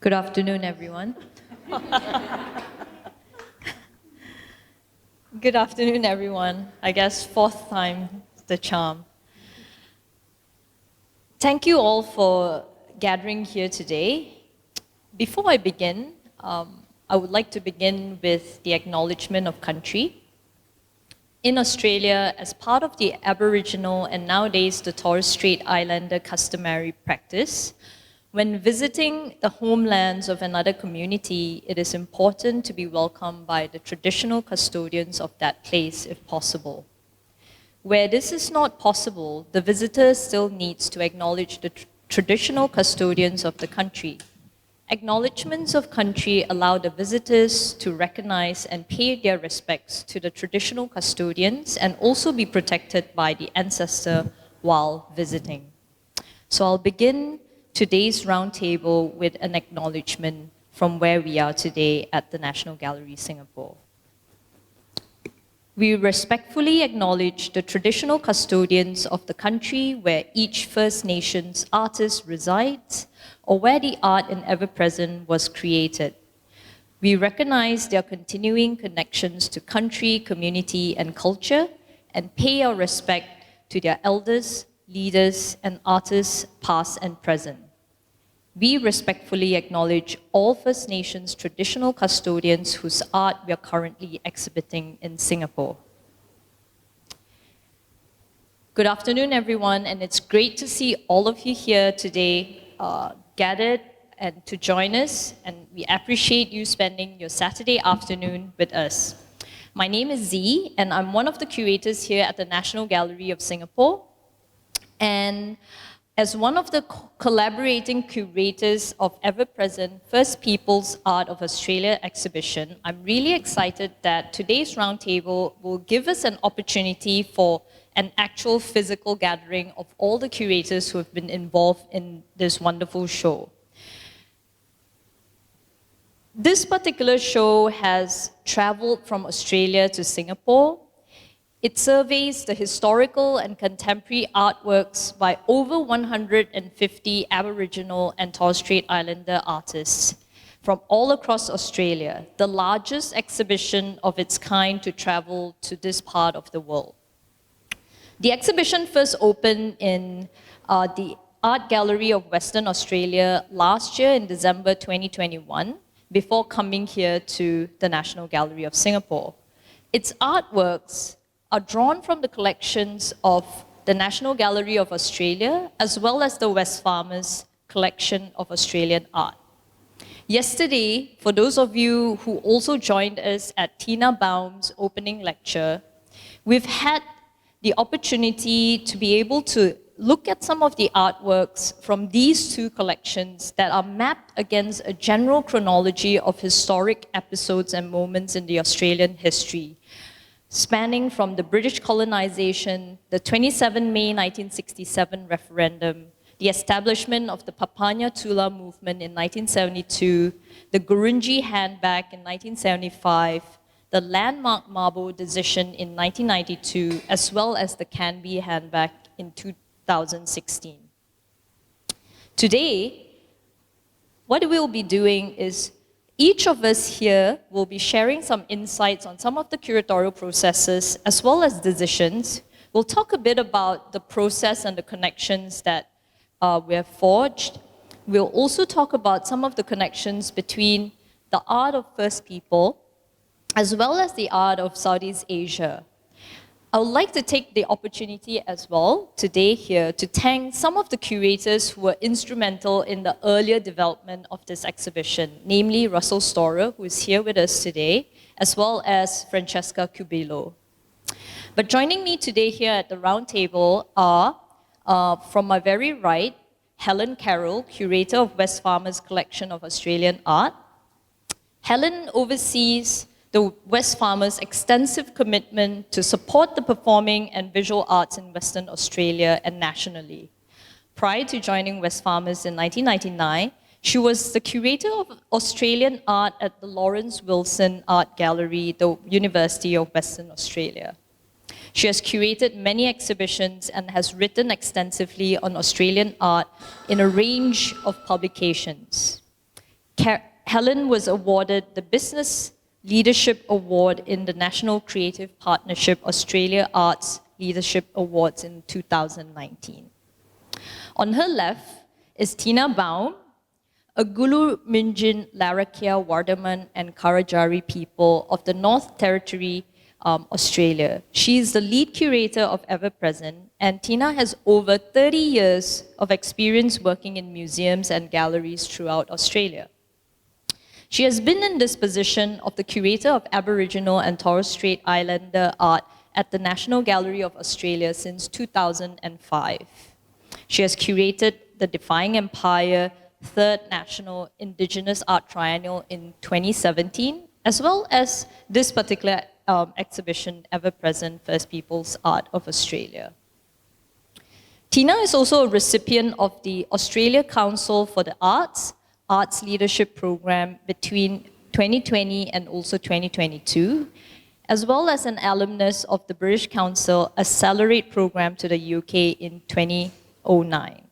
Good afternoon, everyone. Good afternoon, everyone. I guess fourth time the charm. Thank you all for gathering here today. Before I begin, I would like to begin with the Acknowledgement of Country. In Australia, as part of the Aboriginal and nowadays the Torres Strait Islander customary practice, when visiting the homelands of another community, it is important to be welcomed by the traditional custodians of that place if possible. Where this is not possible, the visitor still needs to acknowledge the traditional custodians of the country. Acknowledgements of country allow the visitors to recognize and pay their respects to the traditional custodians and also be protected by the ancestor while visiting. So I'll begin today's roundtable with an acknowledgement from where we are today at the National Gallery, Singapore. We respectfully acknowledge the traditional custodians of the country where each First Nations artist resides or where the art in ever-present was created. We recognize their continuing connections to country, community, and culture and pay our respect to their elders, leaders, and artists past and present. We respectfully acknowledge all First Nations traditional custodians whose art we are currently exhibiting in Singapore. Good afternoon, everyone, and it's great to see all of you here today gathered and to join us, and we appreciate you spending your Saturday afternoon with us. My name is Z, and I'm one of the curators here at the National Gallery of Singapore. And as one of the collaborating curators of ever-present First Peoples Art of Australia exhibition, I'm really excited that today's roundtable will give us an opportunity for an actual physical gathering of all the curators who have been involved in this wonderful show. This particular show has traveled from Australia to Singapore. It surveys the historical and contemporary artworks by over 150 Aboriginal and Torres Strait Islander artists from all across Australia, the largest exhibition of its kind to travel to this part of the world. The exhibition first opened in the Art Gallery of Western Australia last year in December 2021, before coming here to the National Gallery of Singapore. Its artworks are drawn from the collections of the National Gallery of Australia, as well as the Wesfarmers collection of Australian art. Yesterday, for those of you who also joined us at Tina Baum's opening lecture, we've had the opportunity to be able to look at some of the artworks from these two collections that are mapped against a general chronology of historic episodes and moments in the Australian history, spanning from the British colonization, the 27 May 1967 referendum, the establishment of the Papanya Tula movement in 1972, the Gurunji handbag in 1975, the landmark Mabo decision in 1992, as well as the Canby handbag in 2016. Today, what we'll be doing is each of us here will be sharing some insights on some of the curatorial processes as well as decisions. We'll talk a bit about the process and the connections that we have forged. We'll also talk about some of the connections between the art of First People as well as the art of Southeast Asia. I would like to take the opportunity as well today here to thank some of the curators who were instrumental in the earlier development of this exhibition, namely Russell Storer, who is here with us today, as well as Francesca Cabillo. But joining me today here at the round table are, from my very right, Helen Carroll, curator of Wesfarmers collection of Australian art. Helen oversees the Wesfarmers' extensive commitment to support the performing and visual arts in Western Australia and nationally. Prior to joining Wesfarmers in 1999, she was the curator of Australian art at the Lawrence Wilson Art Gallery, the University of Western Australia. She has curated many exhibitions and has written extensively on Australian art in a range of publications. Helen was awarded the Business Leadership Award in the National Creative Partnership Australia Arts Leadership Awards in 2019. On her left is Tina Baum, a Gulu Minjin, Larrakia, Wardaman and Karajari people of the North Territory, Australia. She is the lead curator of Ever Present, and Tina has over 30 years of experience working in museums and galleries throughout Australia. She has been in this position of the curator of Aboriginal and Torres Strait Islander art at the National Gallery of Australia since 2005. She has curated the Defying Empire Third National Indigenous Art Triennial in 2017, as well as this particular exhibition, Ever Present First Peoples Art of Australia. Tina is also a recipient of the Australia Council for the Arts Leadership Program between 2020 and also 2022, as well as an alumnus of the British Council Accelerate Program to the UK in 2009.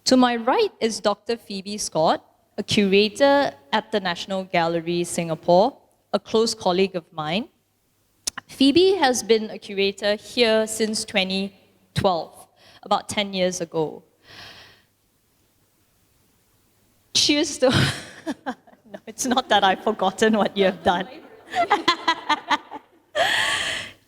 To my right is Dr. Phoebe Scott, a curator at the National Gallery, Singapore, a close colleague of mine. Phoebe has been a curator here since 2012, about 10 years ago. She is the... No, it's not that I've forgotten what you have done.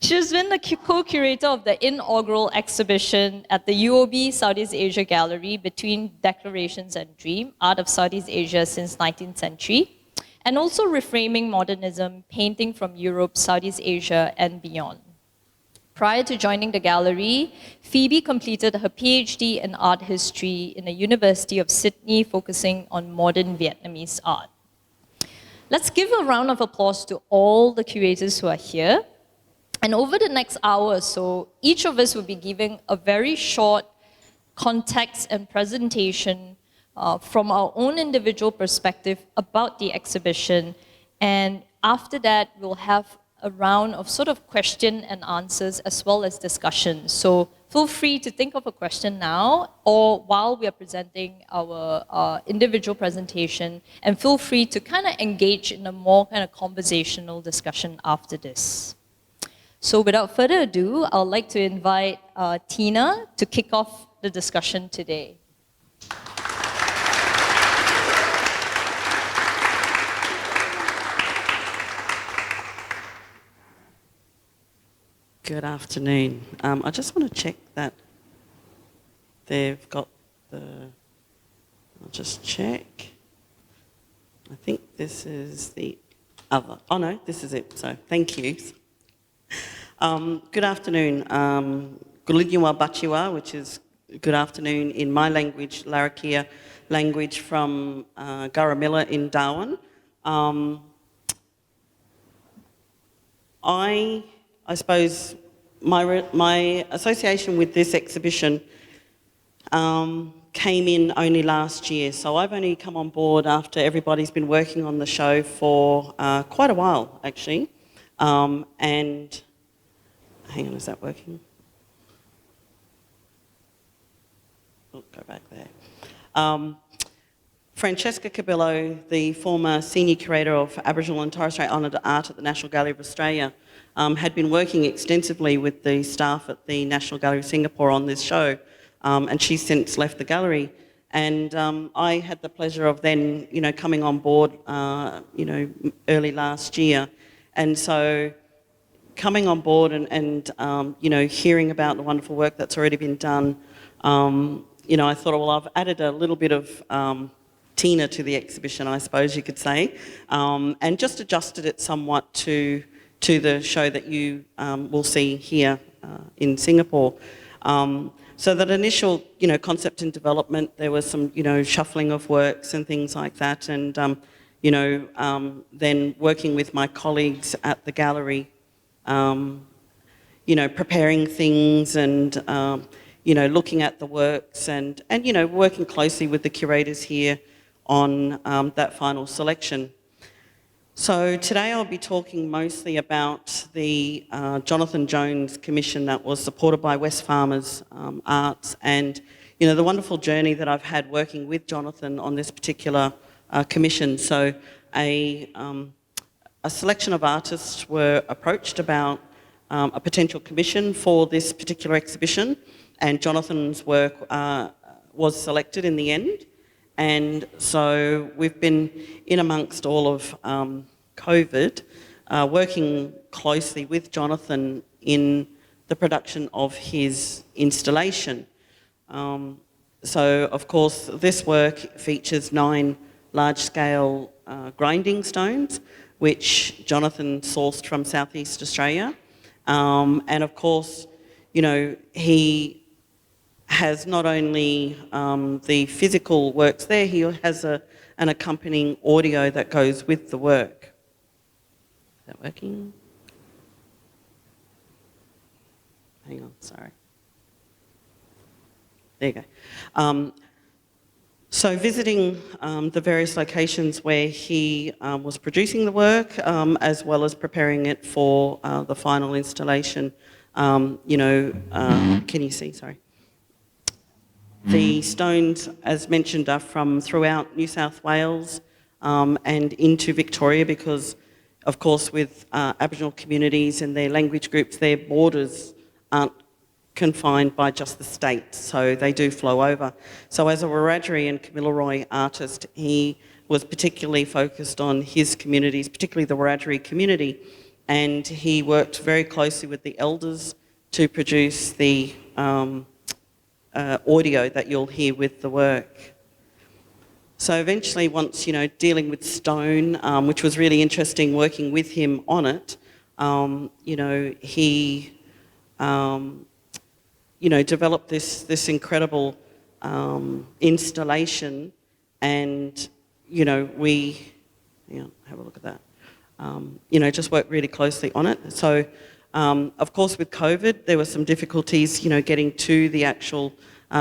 She has been the co-curator of the inaugural exhibition at the UOB Southeast Asia Gallery, Between Declarations and Dream, Art of Southeast Asia since 19th century, and also Reframing Modernism, Painting from Europe, Southeast Asia, and Beyond. Prior to joining the gallery, Phoebe completed her PhD in art history in the University of Sydney, focusing on modern Vietnamese art. Let's give a round of applause to all the curators who are here. And over the next hour or so, each of us will be giving a very short context and presentation from our own individual perspective about the exhibition. And after that, we'll have a round of sort of question and answers as well as discussion. So feel free to think of a question now or while we are presenting our individual presentation, and feel free to kind of engage in a more kind of conversational discussion after this. So without further ado, I'd like to invite Tina to kick off the discussion today. Good afternoon. I just want to check that they've got the... I'll just check. I think this is the other... Oh no, this is it, so thank you. Good afternoon. Gulinyua Bachiwa, which is good afternoon in my language, Larrakia language from Garamilla in Darwin. I suppose my association with this exhibition came in only last year, so I've only come on board after everybody's been working on the show for quite a while, actually. And hang on, is that working? Oh, go back there. Francesca Cabillo, the former senior curator of Aboriginal and Torres Strait Islander art at the National Gallery of Australia, had been working extensively with the staff at the National Gallery of Singapore on this show, and she's since left the gallery. And I had the pleasure of then, coming on board, early last year. And so coming on board and hearing about the wonderful work that's already been done, I thought, well, I've added a little bit of Tina to the exhibition, I suppose you could say, and just adjusted it somewhat to the show that you will see here in Singapore. So that initial, concept and development, there was some, shuffling of works and things like that, and, then working with my colleagues at the gallery, preparing things and, looking at the works and working closely with the curators here on that final selection. So today I'll be talking mostly about the Jonathan Jones Commission that was supported by Wesfarmers Arts, and the wonderful journey that I've had working with Jonathan on this particular commission. So a selection of artists were approached about a potential commission for this particular exhibition, and Jonathan's work was selected in the end. And so we've been in amongst all of COVID, working closely with Jonathan in the production of his installation. So, of course, this work features 9 large-scale grinding stones, which Jonathan sourced from Southeast Australia. And, of course, he has not only the physical works there, he has an accompanying audio that goes with the work. Is that working? Hang on, sorry. There you go. So visiting the various locations where he was producing the work, as well as preparing it for the final installation, can you see, sorry? The stones, as mentioned, are from throughout New South Wales and into Victoria because, of course, with Aboriginal communities and their language groups, their borders aren't confined by just the state, so they do flow over. So as a Wiradjuri and Kamilaroi artist, he was particularly focused on his communities, particularly the Wiradjuri community, and he worked very closely with the elders to produce the audio that you'll hear with the work. So eventually, once, dealing with stone, which was really interesting working with him on it, he developed this incredible installation, and we have a look at that. Just worked really closely on it. So, of course, with COVID, there were some difficulties, getting to the actual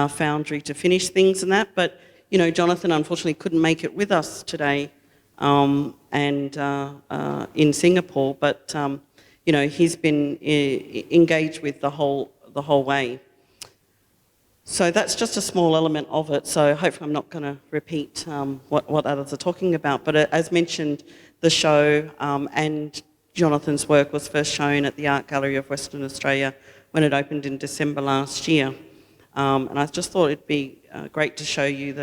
foundry to finish things and that. But Jonathan unfortunately couldn't make it with us today, and in Singapore. But he's been engaged with the whole way. So that's just a small element of it. So hopefully I'm not going to repeat what others are talking about. But as mentioned, the show and Jonathan's work was first shown at the Art Gallery of Western Australia when it opened in December last year. And I just thought it'd be great to show you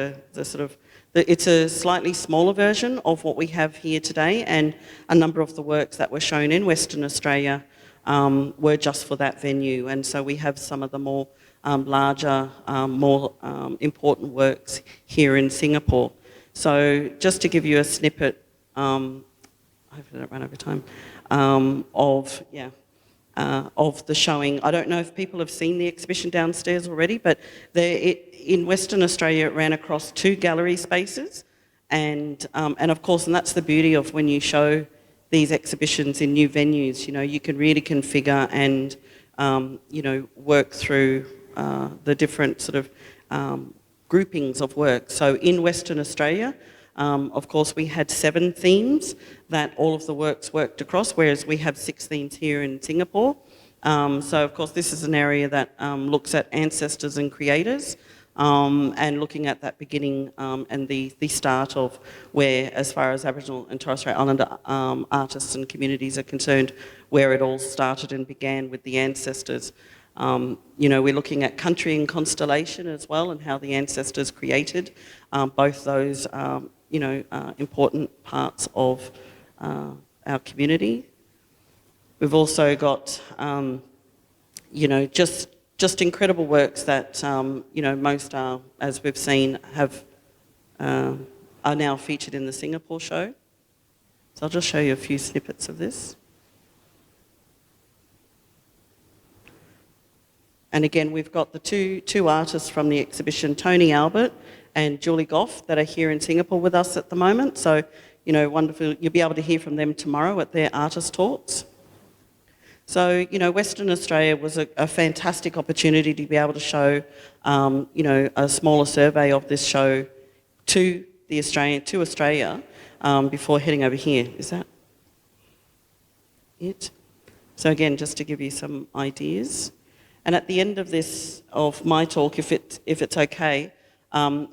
it's a slightly smaller version of what we have here today, and a number of the works that were shown in Western Australia were just for that venue. And so we have some of the more larger, more important works here in Singapore. So just to give you a snippet, hopefully I don't run over time, of the showing. I don't know if people have seen the exhibition downstairs already, but in Western Australia it ran across 2 gallery spaces, and of course, and that's the beauty of when you show these exhibitions in new venues, you can really configure and work through the different sort of groupings of work. So in Western Australia, of course, we had 7 themes that all of the works worked across, whereas we have 6 themes here in Singapore. So, of course, this is an area that looks at ancestors and creators, and looking at that beginning and the start of where, as far as Aboriginal and Torres Strait Islander artists and communities are concerned, where it all started and began with the ancestors. We're looking at country and constellation as well, and how the ancestors created both those important parts of our community. We've also got, just incredible works that, most are, as we've seen, are now featured in the Singapore show. So I'll just show you a few snippets of this. And again, we've got the two artists from the exhibition, Tony Albert and Julie Goff, that are here in Singapore with us at the moment. So, wonderful. You'll be able to hear from them tomorrow at their artist talks. So, Western Australia was a fantastic opportunity to be able to show, a smaller survey of this show to Australia before heading over here. Is that it? So again, just to give you some ideas. And at the end of my talk, if it's okay,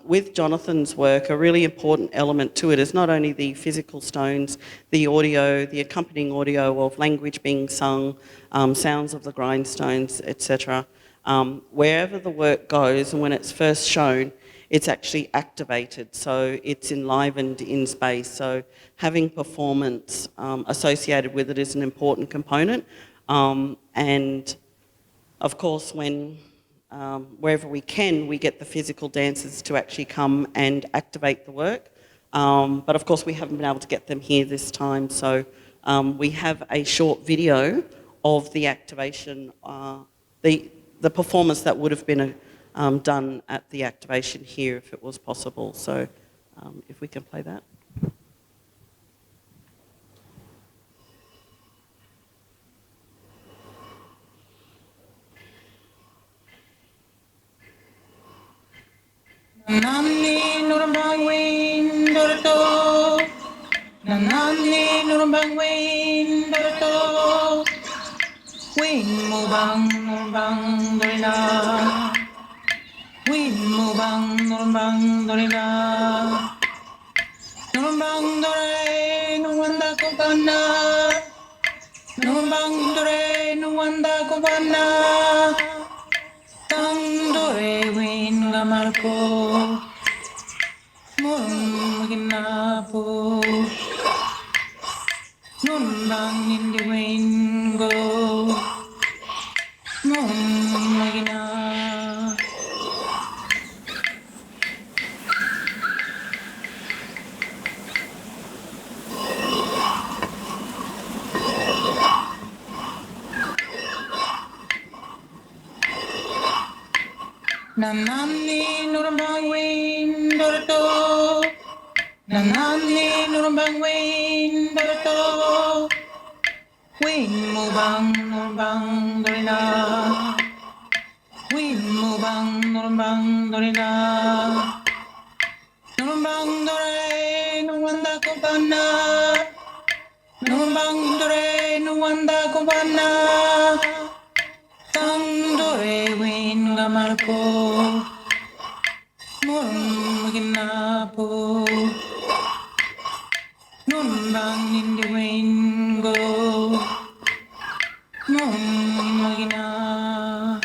with Jonathan's work, a really important element to it is not only the physical stones, the audio, the accompanying audio of language being sung, sounds of the grindstones, etc. Wherever the work goes and when it's first shown, it's actually activated, so it's enlivened in space. So having performance associated with it is an important component. And of course, when wherever we can, we get the physical dancers to actually come and activate the work. But of course, we haven't been able to get them here this time. So we have a short video of the activation, the performance that would have been done at the activation here if it was possible. So if we can play that. Nanani nurumbang win dorto, nanani nurumbang win dorto, win mubang nurumbang dorina, win mubang nurumbang dorina, nurumbang dore nuwanda kopana, nurumbang dore nuwanda kopana. Tandore win gamarko, murum ginapo, numbang indi win go, murum gina. Nanani nurumbang win dorto, nanani nurumbang win dorto, win mubang nurumbang dorina, win mubang nurumbang dorina, nurumbang dore nuwanda kopana, nurumbang dore nuwanda kopana. Tandore win gamarko, murum ginapo, numbang indi win go, murum gina.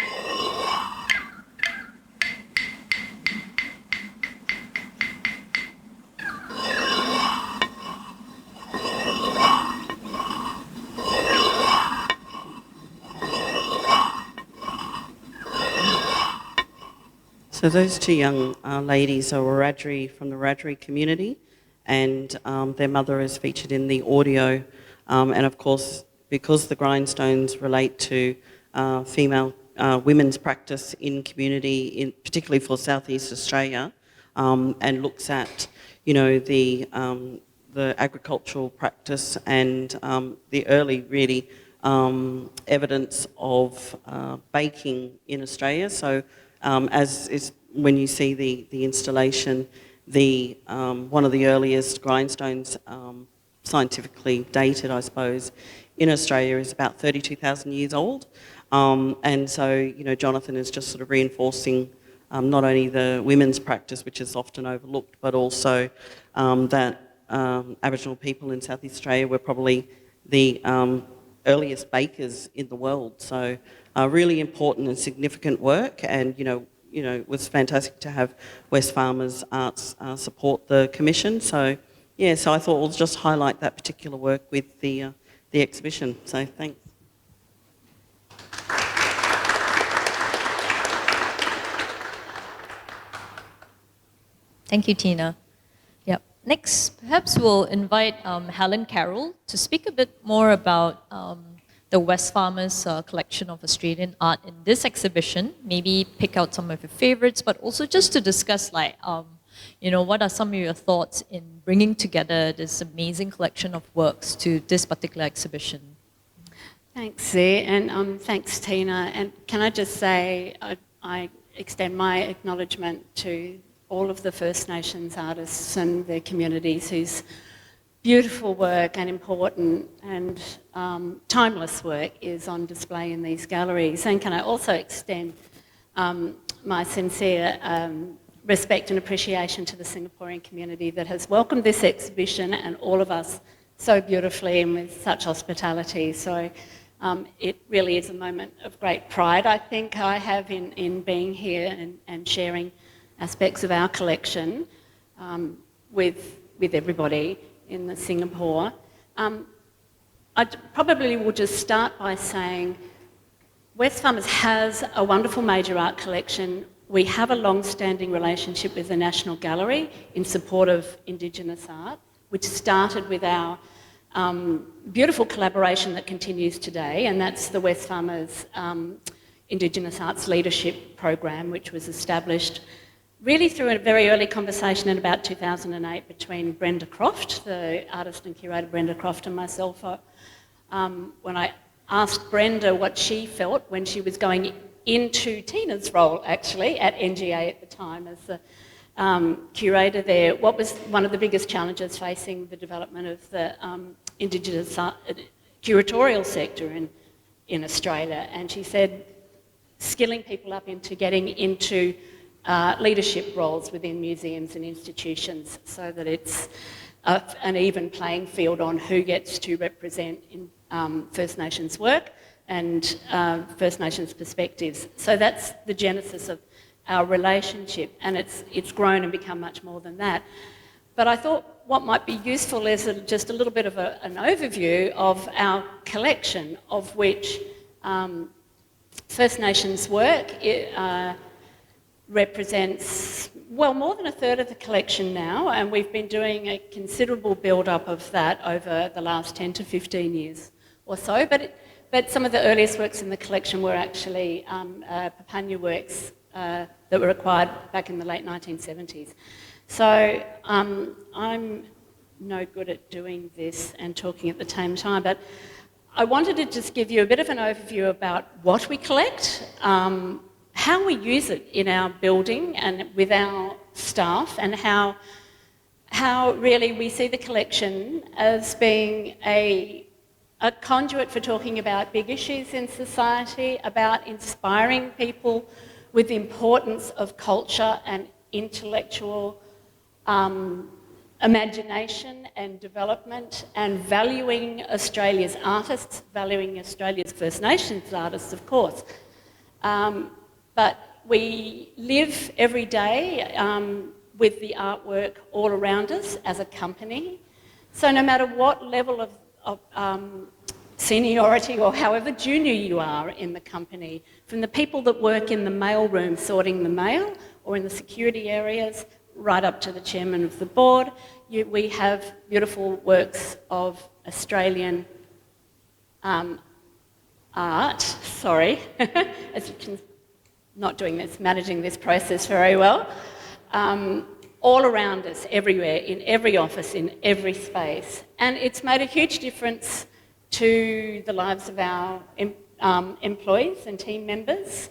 So those two young ladies are Wiradjuri from the Wiradjuri community, and their mother is featured in the audio. And of course, because the grindstones relate to female women's practice in community, particularly for Southeast Australia, and looks at, you know, the agricultural practice and the early really evidence of baking in Australia. So as is when you see the installation, one of the earliest grindstones scientifically dated, I suppose, in Australia is about 32,000 years old. And so, you know, Jonathan is just sort of reinforcing not only the women's practice, which is often overlooked, but also that Aboriginal people in South Australia were probably the earliest bakers in the world. So really important and significant work, and you know, it was fantastic to have Wesfarmers Arts support the commission. So yeah, so I thought we'll just highlight that particular work with the exhibition. So thanks. Thank you, Tina. Yep. Next, perhaps we'll invite Helen Carroll to speak a bit more about the Wesfarmers collection of Australian art in this exhibition. Maybe pick out some of your favorites, but also just to discuss, like, you know, what are some of your thoughts in bringing together this amazing collection of works to this particular exhibition? Thanks, Zee, and thanks, Tina. And can I just say, I extend my acknowledgement to all of the First Nations artists and their communities whose beautiful work and important and timeless work is on display in these galleries. And can I also extend my sincere respect and appreciation to the Singaporean community that has welcomed this exhibition and all of us so beautifully and with such hospitality. So it really is a moment of great pride, I think, I have in being here and sharing aspects of our collection with everybody in the Singapore. I probably will just start by saying Wesfarmers has a wonderful major art collection. We have a long-standing relationship with the National Gallery in support of Indigenous art, which started with our beautiful collaboration that continues today, and that's the Wesfarmers Indigenous Arts Leadership Program, which was established really through a very early conversation in about 2008 between Brenda Croft, the artist and curator Brenda Croft, and myself. When I asked Brenda what she felt when she was going into Tina's role, actually, at NGA at the time as the curator there, what was one of the biggest challenges facing the development of the Indigenous curatorial sector in Australia. And she said, skilling people up into getting into leadership roles within museums and institutions so that it's an even playing field on who gets to represent in First Nations work and First Nations perspectives. So that's the genesis of our relationship, and it's grown and become much more than that. But I thought what might be useful is just a little bit of an overview of our collection, of which First Nations work represents, well, more than a third of the collection now, and we've been doing a considerable build-up of that over the last 10 to 15 years or so. But some of the earliest works in the collection were actually Papunya works that were acquired back in the late 1970s. So I'm no good at doing this and talking at the same time, but I wanted to just give you a bit of an overview about what we collect, how we use it in our building and with our staff, and how really we see the collection as being a conduit for talking about big issues in society, about inspiring people with the importance of culture and intellectual imagination and development, and valuing Australia's artists, valuing Australia's First Nations artists, of course. But we live every day with the artwork all around us as a company. So no matter what level of seniority or however junior you are in the company, from the people that work in the mail room sorting the mail or in the security areas, right up to the chairman of the board, we have beautiful works of Australian art. Sorry, as you can, not doing this, managing this process very well. All around us, everywhere, in every office, in every space. And it's made a huge difference to the lives of our employees and team members.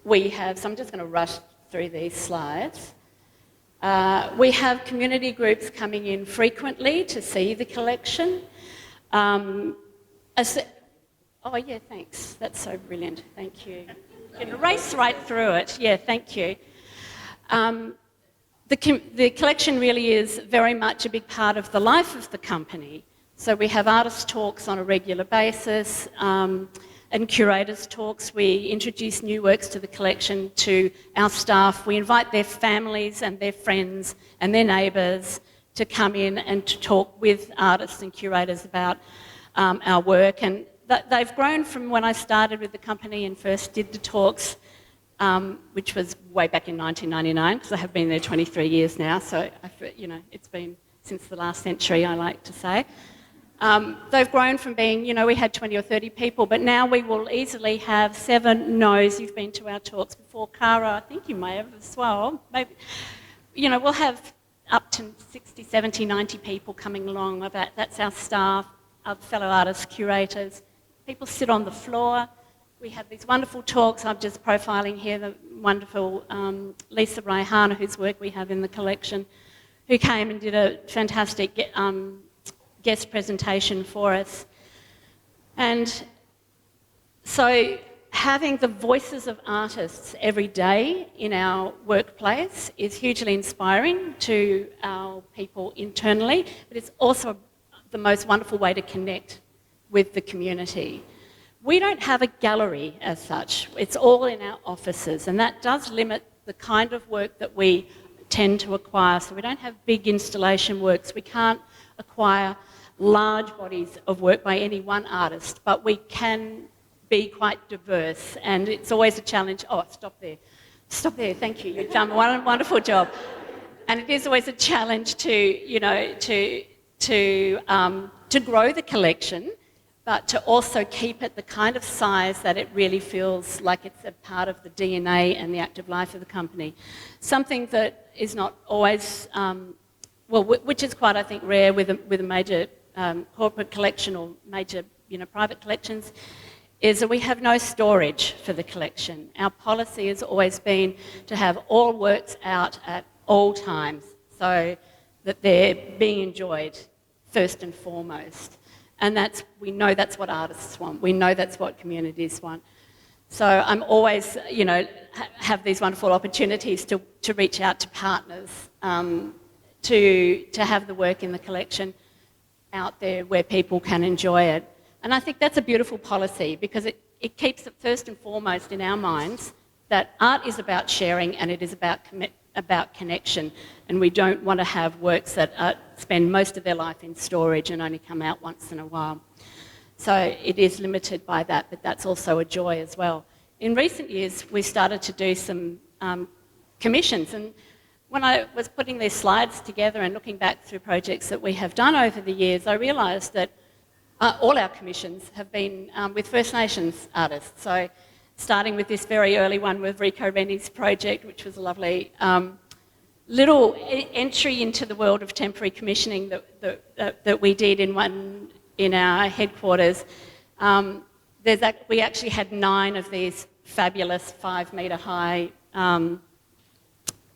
We have, so I'm just going to rush through these slides. We have community groups coming in frequently to see the collection. Oh yeah, thanks. That's so brilliant. Thank you. You can race right through it. Yeah, thank you. The collection really is very much a big part of the life of the company. So we have artist talks on a regular basis and curators talks. We introduce new works to the collection to our staff. We invite their families and their friends and their neighbours to come in and to talk with artists and curators about our work. And they've grown from when I started with the company and first did the talks, which was way back in 1999, because I have been there 23 years now, so it's been since the last century, I like to say. They've grown from being, we had 20 or 30 people, but now we will easily have 7 no's. You've been to our talks before, Cara, I think you may have as well. Maybe, we'll have up to 60, 70, 90 people coming along. That's our staff, our fellow artists, curators. People sit on the floor. We have these wonderful talks. I'm just profiling here the wonderful Lisa Raihana, whose work we have in the collection, who came and did a fantastic guest presentation for us. And so having the voices of artists every day in our workplace is hugely inspiring to our people internally, but it's also the most wonderful way to connect with the community. We don't have a gallery as such. It's all in our offices, and that does limit the kind of work that we tend to acquire. So we don't have big installation works. We can't acquire large bodies of work by any one artist, but we can be quite diverse, and it's always a challenge. Oh, stop there, thank you, you've done a wonderful job. And it is always a challenge to, you know, to grow the collection, but to also keep it the kind of size that it really feels like it's a part of the DNA and the active life of the company. Something that is not always, which is quite, I think, rare with a major corporate collection or major, you know, private collections, is that we have no storage for the collection. Our policy has always been to have all works out at all times so that they're being enjoyed first and foremost. And we know that's what artists want. We know that's what communities want. So I'm always, you know, have these wonderful opportunities to reach out to partners, to have the work in the collection out there where people can enjoy it. And I think that's a beautiful policy because it keeps it first and foremost in our minds that art is about sharing and it is about connection, and we don't want to have works that spend most of their life in storage and only come out once in a while. So it is limited by that, but that's also a joy as well. In recent years, we started to do some commissions, and when I was putting these slides together and looking back through projects that we have done over the years, I realised that all our commissions have been with First Nations artists. So starting with this very early one with Rico Reni's project, which was a lovely little entry into the world of temporary commissioning that we did in our headquarters. We actually had 9 of these fabulous 5-metre high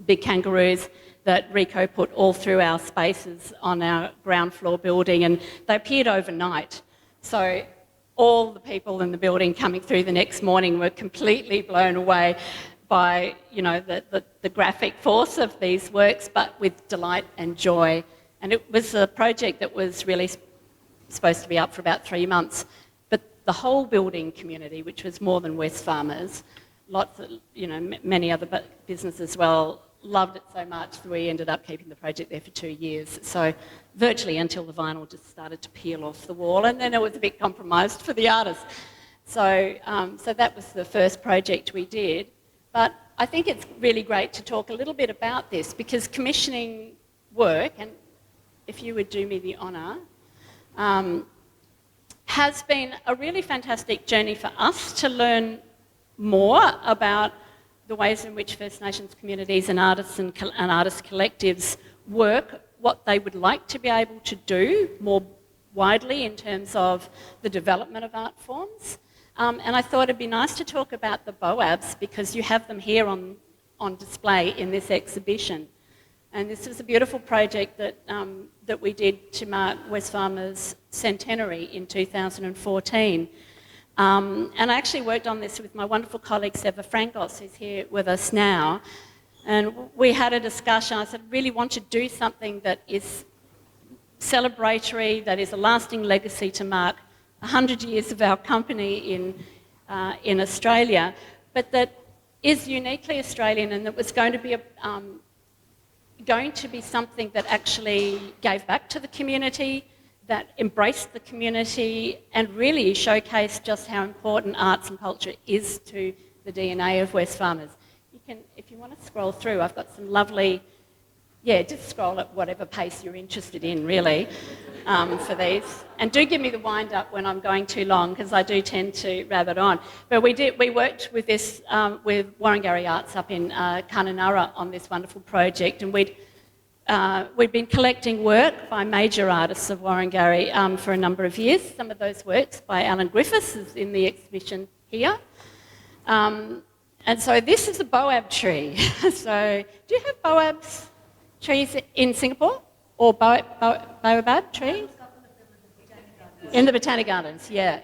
big kangaroos that Rico put all through our spaces on our ground floor building, and they appeared overnight. So all the people in the building coming through the next morning were completely blown away by, you know, the graphic force of these works, but with delight and joy. And it was a project that was really supposed to be up for about 3 months, but the whole building community, which was more than Wesfarmers, lots of, you know, many other businesses as well, loved it so much that we ended up keeping the project there for 2 years. So virtually until the vinyl just started to peel off the wall, and then it was a bit compromised for the artists. So, so that was the first project we did. But I think it's really great to talk a little bit about this because commissioning work, and if you would do me the honour, has been a really fantastic journey for us to learn more about the ways in which First Nations communities and artists and artist collectives work, what they would like to be able to do more widely in terms of the development of art forms. And I thought it'd be nice to talk about the BOABs because you have them here on display in this exhibition. And this was a beautiful project that we did to mark Wesfarmers' centenary in 2014. And I actually worked on this with my wonderful colleague Seva Frankos, who's here with us now. And we had a discussion. I said, I really want to do something that is celebratory, that is a lasting legacy to mark 100 years of our company in Australia, but that is uniquely Australian and that was going to be something that actually gave back to the community, that embraced the community and really showcased just how important arts and culture is to the DNA of Wesfarmers. You can, if you want to scroll through, I've got some lovely, just scroll at whatever pace you're interested in, really, for these. And do give me the wind up when I'm going too long, because I do tend to rabbit on. But we worked with this, with Warringah Arts up in Kununurra on this wonderful project, and we'd been collecting work by major artists of Warringah for a number of years. Some of those works by Alan Griffiths is in the exhibition here. And so this is a boab tree. So do you have boabs trees in Singapore? Or baobab tree? In the Botanic Gardens, yeah.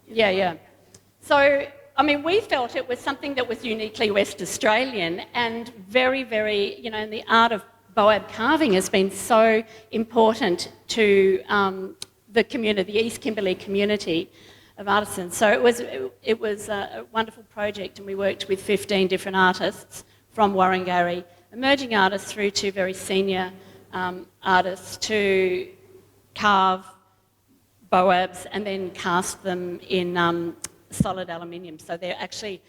Yeah. So, I mean, we felt it was something that was uniquely West Australian and very, very, and the art of baobab carving has been so important to the community, the East Kimberley community of artisans. So it was a wonderful project, and we worked with 15 different artists from Warringah, emerging artists through to very senior artists to carve baobabs and then cast them in solid aluminium. So they're actually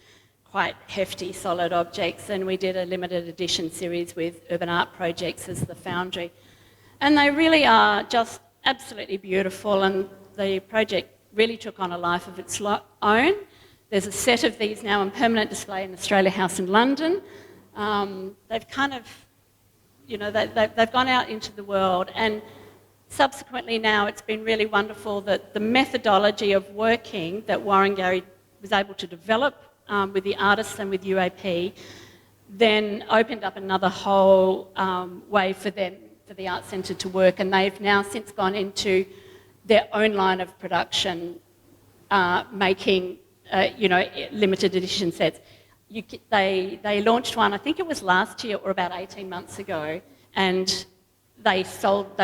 quite hefty solid objects, and we did a limited edition series with Urban Art Projects as the foundry. And they really are just absolutely beautiful, and the project really took on a life of its own. There's a set of these now on permanent display in Australia House in London. They've kind of, they've gone out into the world, and subsequently now it's been really wonderful that the methodology of working that Warringah was able to develop with the artists and with UAP then opened up another whole way for them, for the Art Centre to work, and they've now since gone into their own line of production, making limited edition sets. They launched one, I think it was last year or about 18 months ago, and they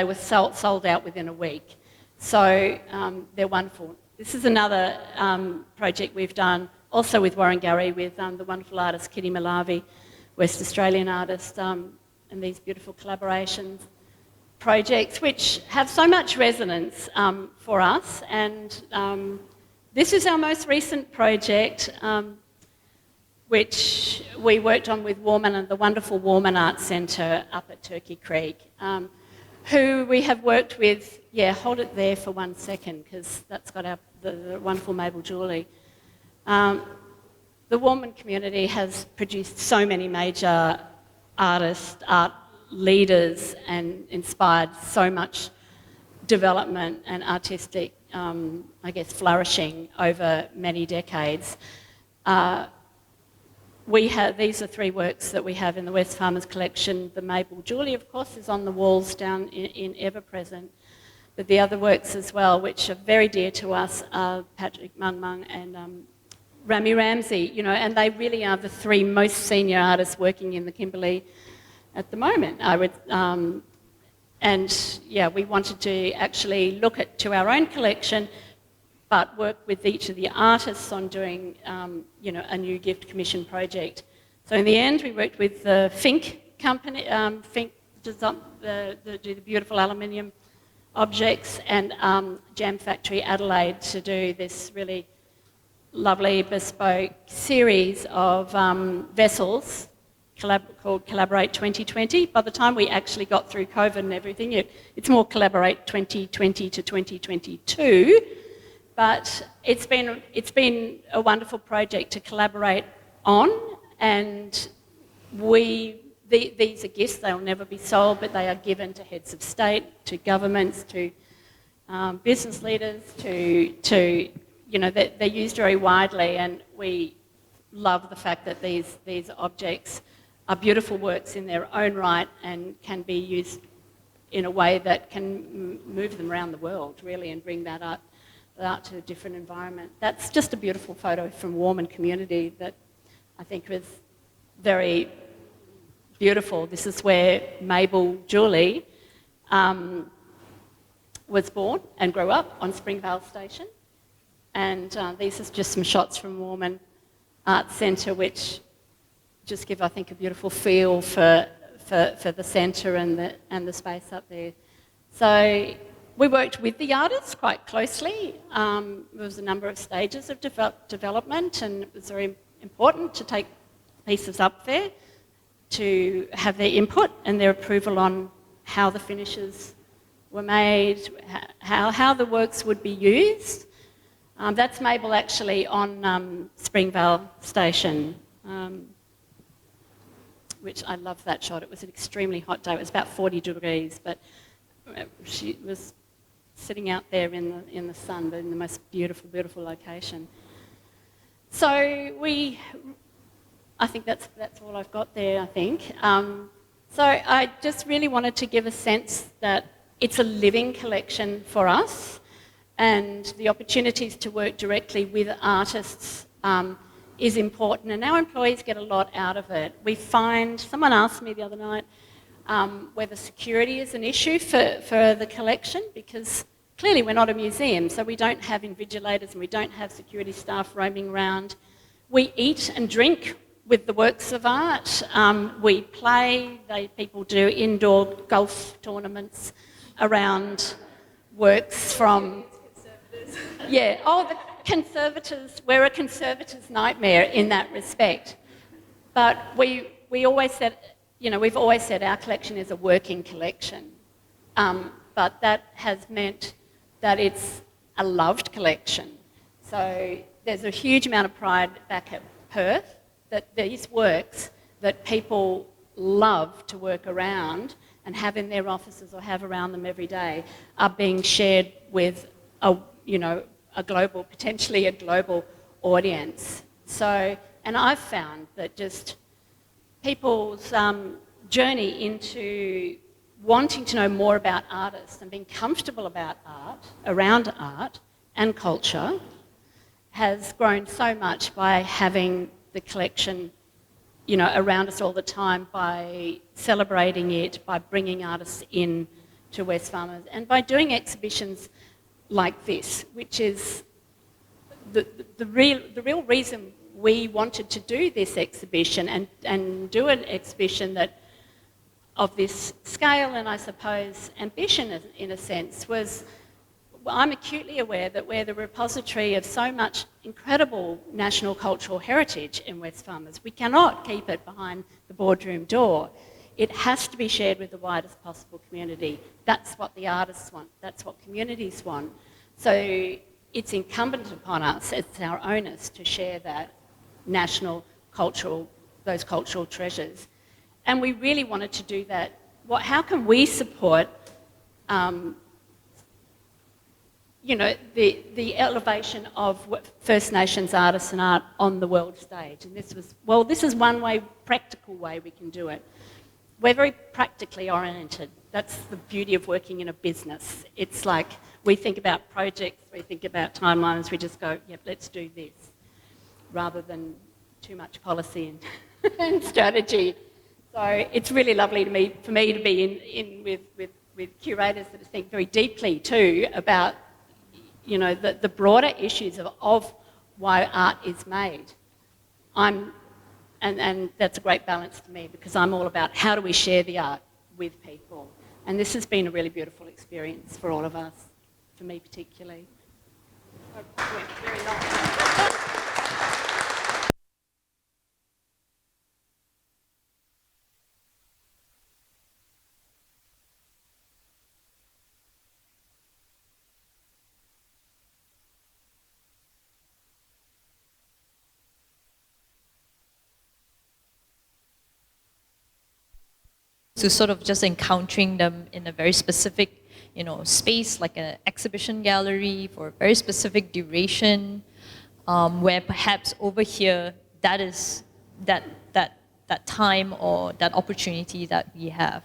were sold out within a week. So they're wonderful. This is another project we've done, also with Warringah, with the wonderful artist Kitty Malavi, West Australian artist, and these beautiful collaborations projects which have so much resonance for us. And this is our most recent project, which we worked on with Warman and the wonderful Warman Arts Centre up at Turkey Creek, who we have worked with. Yeah, hold it there for 1 second, because that's got the wonderful Mabel Julie. The Warman community has produced so many major artists, art leaders, and inspired so much development and artistic, flourishing over many decades. These are 3 works that we have in the Wesfarmers collection. The Mabel Julie, of course, is on the walls down in Ever Present. But the other works as well, which are very dear to us, are Patrick Mung Mung and Rami Ramsey, and they really are the 3 most senior artists working in the Kimberley at the moment. We wanted to actually look to our own collection, but work with each of the artists on doing, a new gift commission project. So in the end, we worked with the Fink company, Fink do the beautiful aluminium objects, and Jam Factory Adelaide to do this really lovely bespoke series of vessels called Collaborate 2020. By the time we actually got through COVID and everything, it's more Collaborate 2020 to 2022. But it's been a wonderful project to collaborate on, and these are gifts. They'll never be sold, but they are given to heads of state, to governments, to business leaders, they're used very widely, and we love the fact that these objects are beautiful works in their own right and can be used in a way that can move them around the world, really, and bring that art to a different environment. That's just a beautiful photo from Warman community that I think was very beautiful. This is where Mabel Julie was born and grew up on Springvale Station. And these are just some shots from Warman Arts Centre, which just give, I think, a beautiful feel for the centre and the space up there. So we worked with the artists quite closely. There was a number of stages of development, and it was very important to take pieces up there to have their input and their approval on how the finishes were made, how the works would be used. That's Mabel actually on Springvale Station, which I love that shot. It was an extremely hot day. It was about 40 degrees, but she was sitting out there in the sun, but in the most beautiful, beautiful location. So I think that's all I've got there, I think. So I just really wanted to give a sense that it's a living collection for us, and the opportunities to work directly with artists is important, and our employees get a lot out of it. We find, someone asked me the other night whether security is an issue for the collection, because clearly we're not a museum, so we don't have invigilators and we don't have security staff roaming around. We eat and drink with the works of art. We play, people do indoor golf tournaments around works from... Yeah, the conservators, we're a conservator's nightmare in that respect. But we always said, we've always said our collection is a working collection. But that has meant that it's a loved collection. So there's a huge amount of pride back at Perth that these works that people love to work around and have in their offices or have around them every day are being shared with potentially a global audience. So, and I've found that just people's journey into wanting to know more about artists and being comfortable about art, around art and culture, has grown so much by having the collection, around us all the time, by celebrating it, by bringing artists in to Wesfarmers, and by doing exhibitions like this, which is the real reason we wanted to do this exhibition and do an exhibition that of this scale and I suppose ambition in a sense was, I'm acutely aware that we're the repository of so much incredible national cultural heritage in Wesfarmers. We cannot keep it behind the boardroom door. It has to be shared with the widest possible community. That's what the artists want. That's what communities want. So it's incumbent upon us, it's our onus to share that national those cultural treasures. And we really wanted to do that. How can we support the elevation of First Nations artists and art on the world stage? And this is one way, practical way we can do it. We're very practically oriented. That's the beauty of working in a business. It's like we think about projects, we think about timelines, we just go, yep, let's do this, rather than too much policy and strategy. So it's really lovely for me to be in with curators that think very deeply too about the broader issues of why art is made. And that's a great balance to me, because I'm all about how do we share the art with people. And this has been a really beautiful experience for all of us, for me particularly. I went very long. To sort of just encountering them in a very specific, space, like an exhibition gallery for a very specific duration, where perhaps over here that is that time or that opportunity that we have.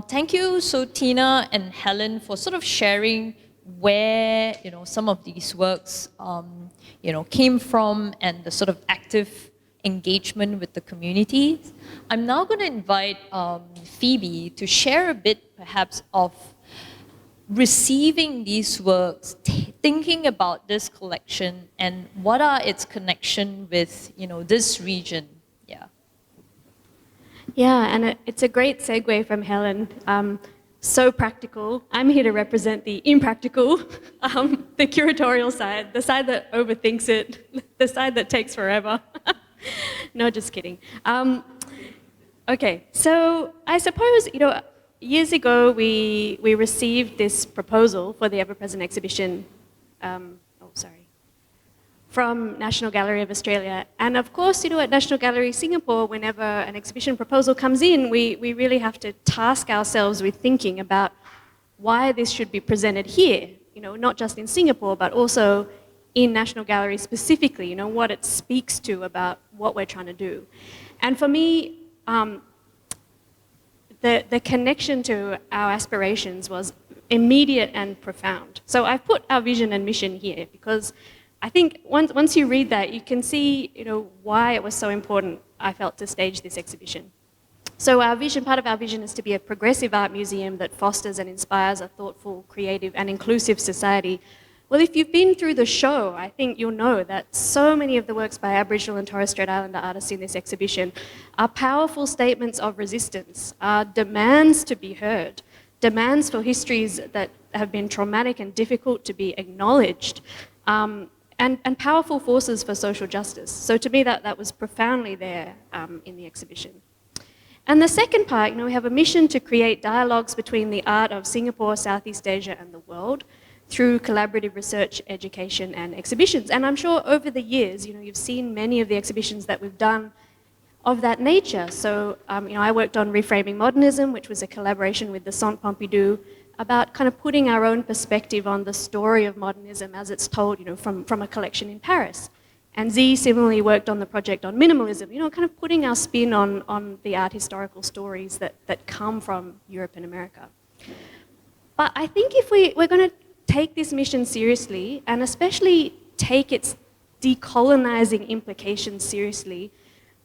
Thank you, Tina and Helen, for sort of sharing where some of these works came from and the sort of active engagement with the community. I'm now going to invite Phoebe to share a bit perhaps of receiving these works, thinking about this collection and what are its connection with this region. Yeah, and it's a great segue from Helen. So practical. I'm here to represent the impractical, the curatorial side, the side that overthinks it, the side that takes forever. No, just kidding. Okay, so I suppose, years ago we received this proposal for the ever-present exhibition, from National Gallery of Australia. And of course, at National Gallery Singapore, whenever an exhibition proposal comes in, we really have to task ourselves with thinking about why this should be presented here, not just in Singapore, but also in National Gallery specifically, what it speaks to about what we're trying to do. And for me, the connection to our aspirations was immediate and profound. So I've put our vision and mission here because I think once you read that, you can see, why it was so important, I felt, to stage this exhibition. So our vision, part of our vision, is to be a progressive art museum that fosters and inspires a thoughtful, creative and inclusive society. Well, if you've been through the show, I think you'll know that so many of the works by Aboriginal and Torres Strait Islander artists in this exhibition are powerful statements of resistance, are demands to be heard, demands for histories that have been traumatic and difficult to be acknowledged, and powerful forces for social justice. So to me, that was profoundly there in the exhibition. And the second part, we have a mission to create dialogues between the art of Singapore, Southeast Asia and the world through collaborative research, education and exhibitions. And I'm sure over the years, you've seen many of the exhibitions that we've done of that nature. So, I worked on Reframing Modernism, which was a collaboration with the Centre Pompidou, about kind of putting our own perspective on the story of modernism as it's told, from a collection in Paris. And Z similarly worked on the project on minimalism, kind of putting our spin on the art historical stories that come from Europe and America. But I think if we're going to take this mission seriously, and especially take its decolonizing implications seriously,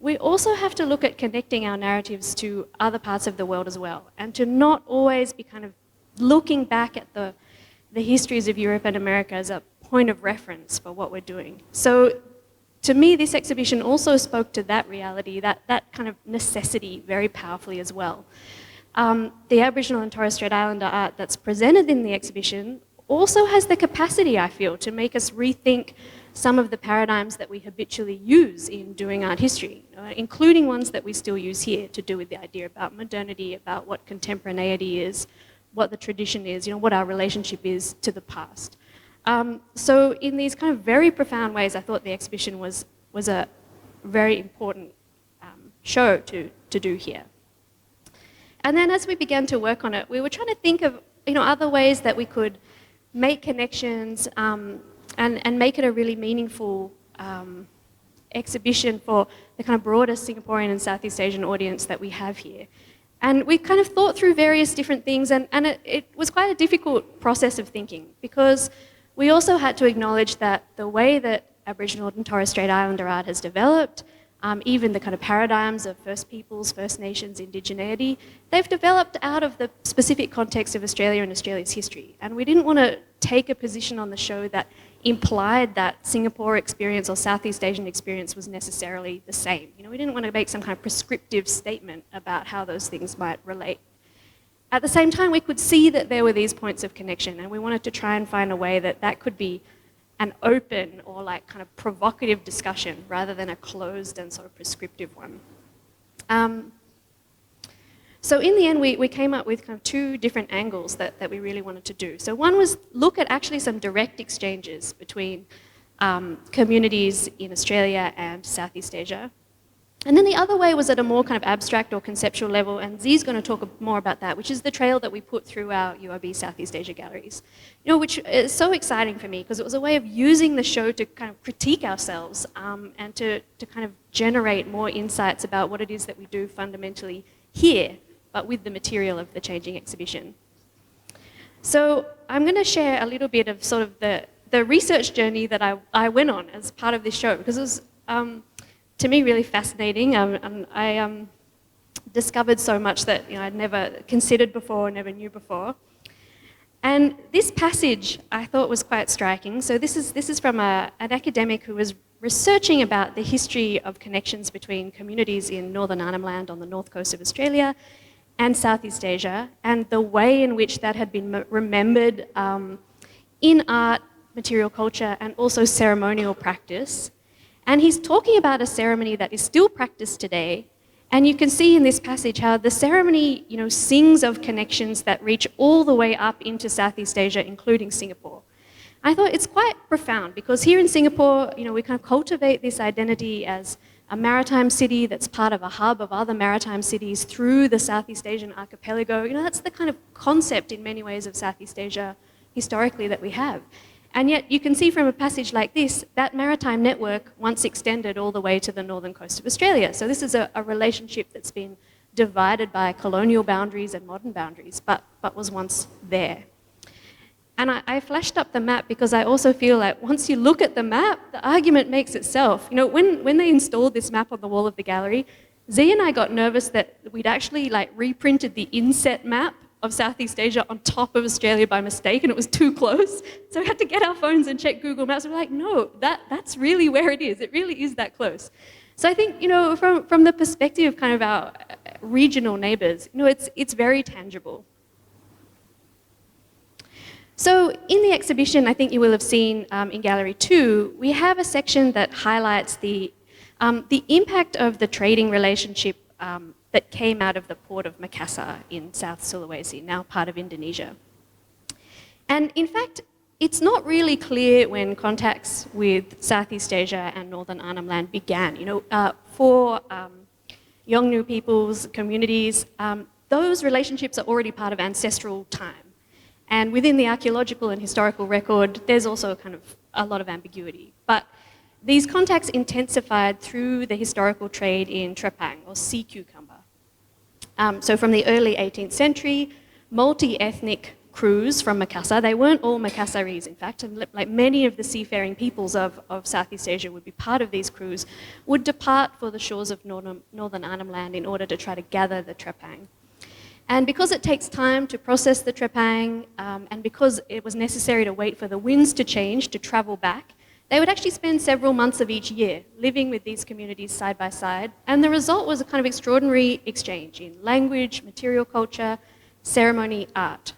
we also have to look at connecting our narratives to other parts of the world as well, and to not always be kind of looking back at the histories of Europe and America as a point of reference for what we're doing. So to me, this exhibition also spoke to that reality, that kind of necessity very powerfully as well. The Aboriginal and Torres Strait Islander art that's presented in the exhibition also has the capacity, I feel, to make us rethink some of the paradigms that we habitually use in doing art history, including ones that we still use here to do with the idea about modernity, about what contemporaneity is, what the tradition is, what our relationship is to the past. So in these kind of very profound ways, I thought the exhibition was a very important show to do here. And then as we began to work on it, we were trying to think of other ways that we could make connections and make it a really meaningful exhibition for the kind of broader Singaporean and Southeast Asian audience that we have here. And we kind of thought through various different things, and it was quite a difficult process of thinking, because we also had to acknowledge that the way that Aboriginal and Torres Strait Islander art has developed, even the kind of paradigms of First Peoples, First Nations, indigeneity, they've developed out of the specific context of Australia and Australia's history. And we didn't want to take a position on the show that implied that Singapore experience or Southeast Asian experience was necessarily the same. We didn't want to make some kind of prescriptive statement about how those things might relate. At the same time, we could see that there were these points of connection, and we wanted to try and find a way that could be an open or kind of provocative discussion rather than a closed and sort of prescriptive one. So in the end, we came up with kind of two different angles that we really wanted to do. So one was look at actually some direct exchanges between communities in Australia and Southeast Asia. And then the other way was at a more kind of abstract or conceptual level, and Z's going to talk more about that, which is the trail that we put through our URB Southeast Asia galleries. Which is so exciting for me, because it was a way of using the show to kind of critique ourselves and to kind of generate more insights about what it is that we do fundamentally here, but with the material of the changing exhibition. So I'm going to share a little bit of sort of the research journey that I went on as part of this show, because it was, to me, really fascinating. And I discovered so much that I'd never considered before, never knew before. And this passage I thought was quite striking. So this is from an academic who was researching about the history of connections between communities in Northern Arnhem Land on the north coast of Australia and Southeast Asia, and the way in which that had been remembered in art, material culture, and also ceremonial practice. And he's talking about a ceremony that is still practiced today. And you can see in this passage how the ceremony, sings of connections that reach all the way up into Southeast Asia, including Singapore. I thought it's quite profound, because here in Singapore, we kind of cultivate this identity as a maritime city that's part of a hub of other maritime cities through the Southeast Asian archipelago. That's the kind of concept in many ways of Southeast Asia historically that we have. And yet you can see from a passage like this, that maritime network once extended all the way to the northern coast of Australia. So this is a relationship that's been divided by colonial boundaries and modern boundaries, but was once there. And I flashed up the map because I also feel like once you look at the map, the argument makes itself. You know, when they installed this map on the wall of the gallery, Z and I got nervous that we'd actually reprinted the inset map of Southeast Asia on top of Australia by mistake, and it was too close. So we had to get our phones and check Google Maps. We're like, no, that's really where it is. It really is that close. So I think, you know, from the perspective of kind of our regional neighbours, you know, it's very tangible. So in the exhibition, I think you will have seen in Gallery 2, we have a section that highlights the impact of the trading relationship that came out of the port of Makassar in South Sulawesi, now part of Indonesia. And in fact, it's not really clear when contacts with Southeast Asia and Northern Arnhem Land began. You know, for Yolngu peoples, communities, those relationships are already part of ancestral time. And within the archaeological and historical record, there's also kind of a lot of ambiguity. But these contacts intensified through the historical trade in trepang, or sea cucumber. So from the early 18th century, multi-ethnic crews from Makassar, they weren't all Makassaris in fact, and like many of the seafaring peoples of Southeast Asia would be part of these crews, would depart for the shores of Northern Arnhem Land in order to try to gather the trepang. And because it takes time to process the trepang, and because it was necessary to wait for the winds to change to travel back, they would actually spend several months of each year living with these communities side by side, and the result was a kind of extraordinary exchange in language, material culture, ceremony, art.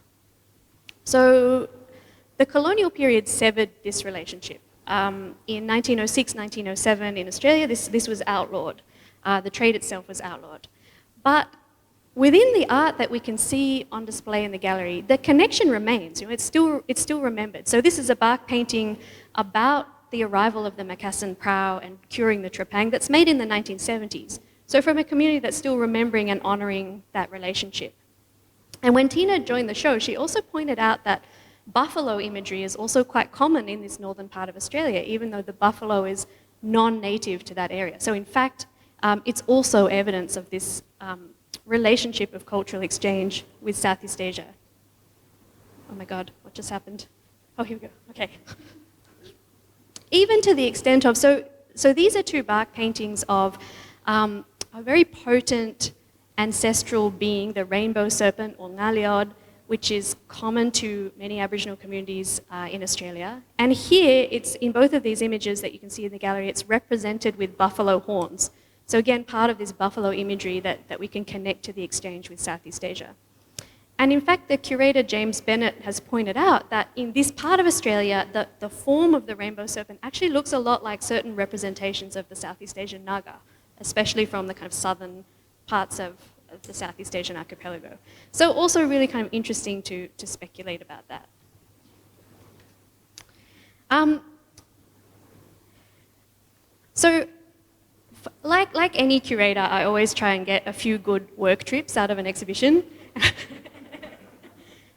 So the colonial period severed this relationship. In 1906, 1907 in Australia, this was outlawed. The trade itself was outlawed. But within the art that we can see on display in the gallery, the connection remains. You know, it's still remembered. So this is a bark painting about the arrival of the Macassan prau and curing the trepang that's made in the 1970s. So from a community that's still remembering and honouring that relationship. And when Tina joined the show, she also pointed out that buffalo imagery is also quite common in this northern part of Australia, even though the buffalo is non-native to that area. So in fact, it's also evidence of this relationship of cultural exchange with Southeast Asia. Oh my God, what just happened? Oh, here we go, okay. Even to the extent of, so these are two bark paintings of a very potent ancestral being, the rainbow serpent or ngaliod, which is common to many Aboriginal communities in Australia. And here, it's in both of these images that you can see in the gallery, it's represented with buffalo horns. So again, part of this buffalo imagery that we can connect to the exchange with Southeast Asia. And in fact, the curator James Bennett has pointed out that in this part of Australia, the form of the rainbow serpent actually looks a lot like certain representations of the Southeast Asian naga, especially from the kind of southern parts of the Southeast Asian archipelago. So also really kind of interesting to speculate about that. So like any curator, I always try and get a few good work trips out of an exhibition.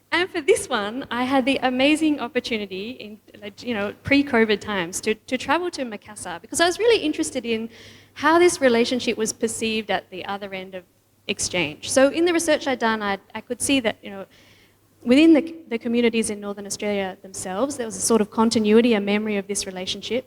And for this one, I had the amazing opportunity in, you know, pre-COVID times to travel to Makassar because I was really interested in how this relationship was perceived at the other end of exchange. So in the research I'd done, I could see that, you know, within the communities in Northern Australia themselves, there was a sort of continuity, a memory of this relationship.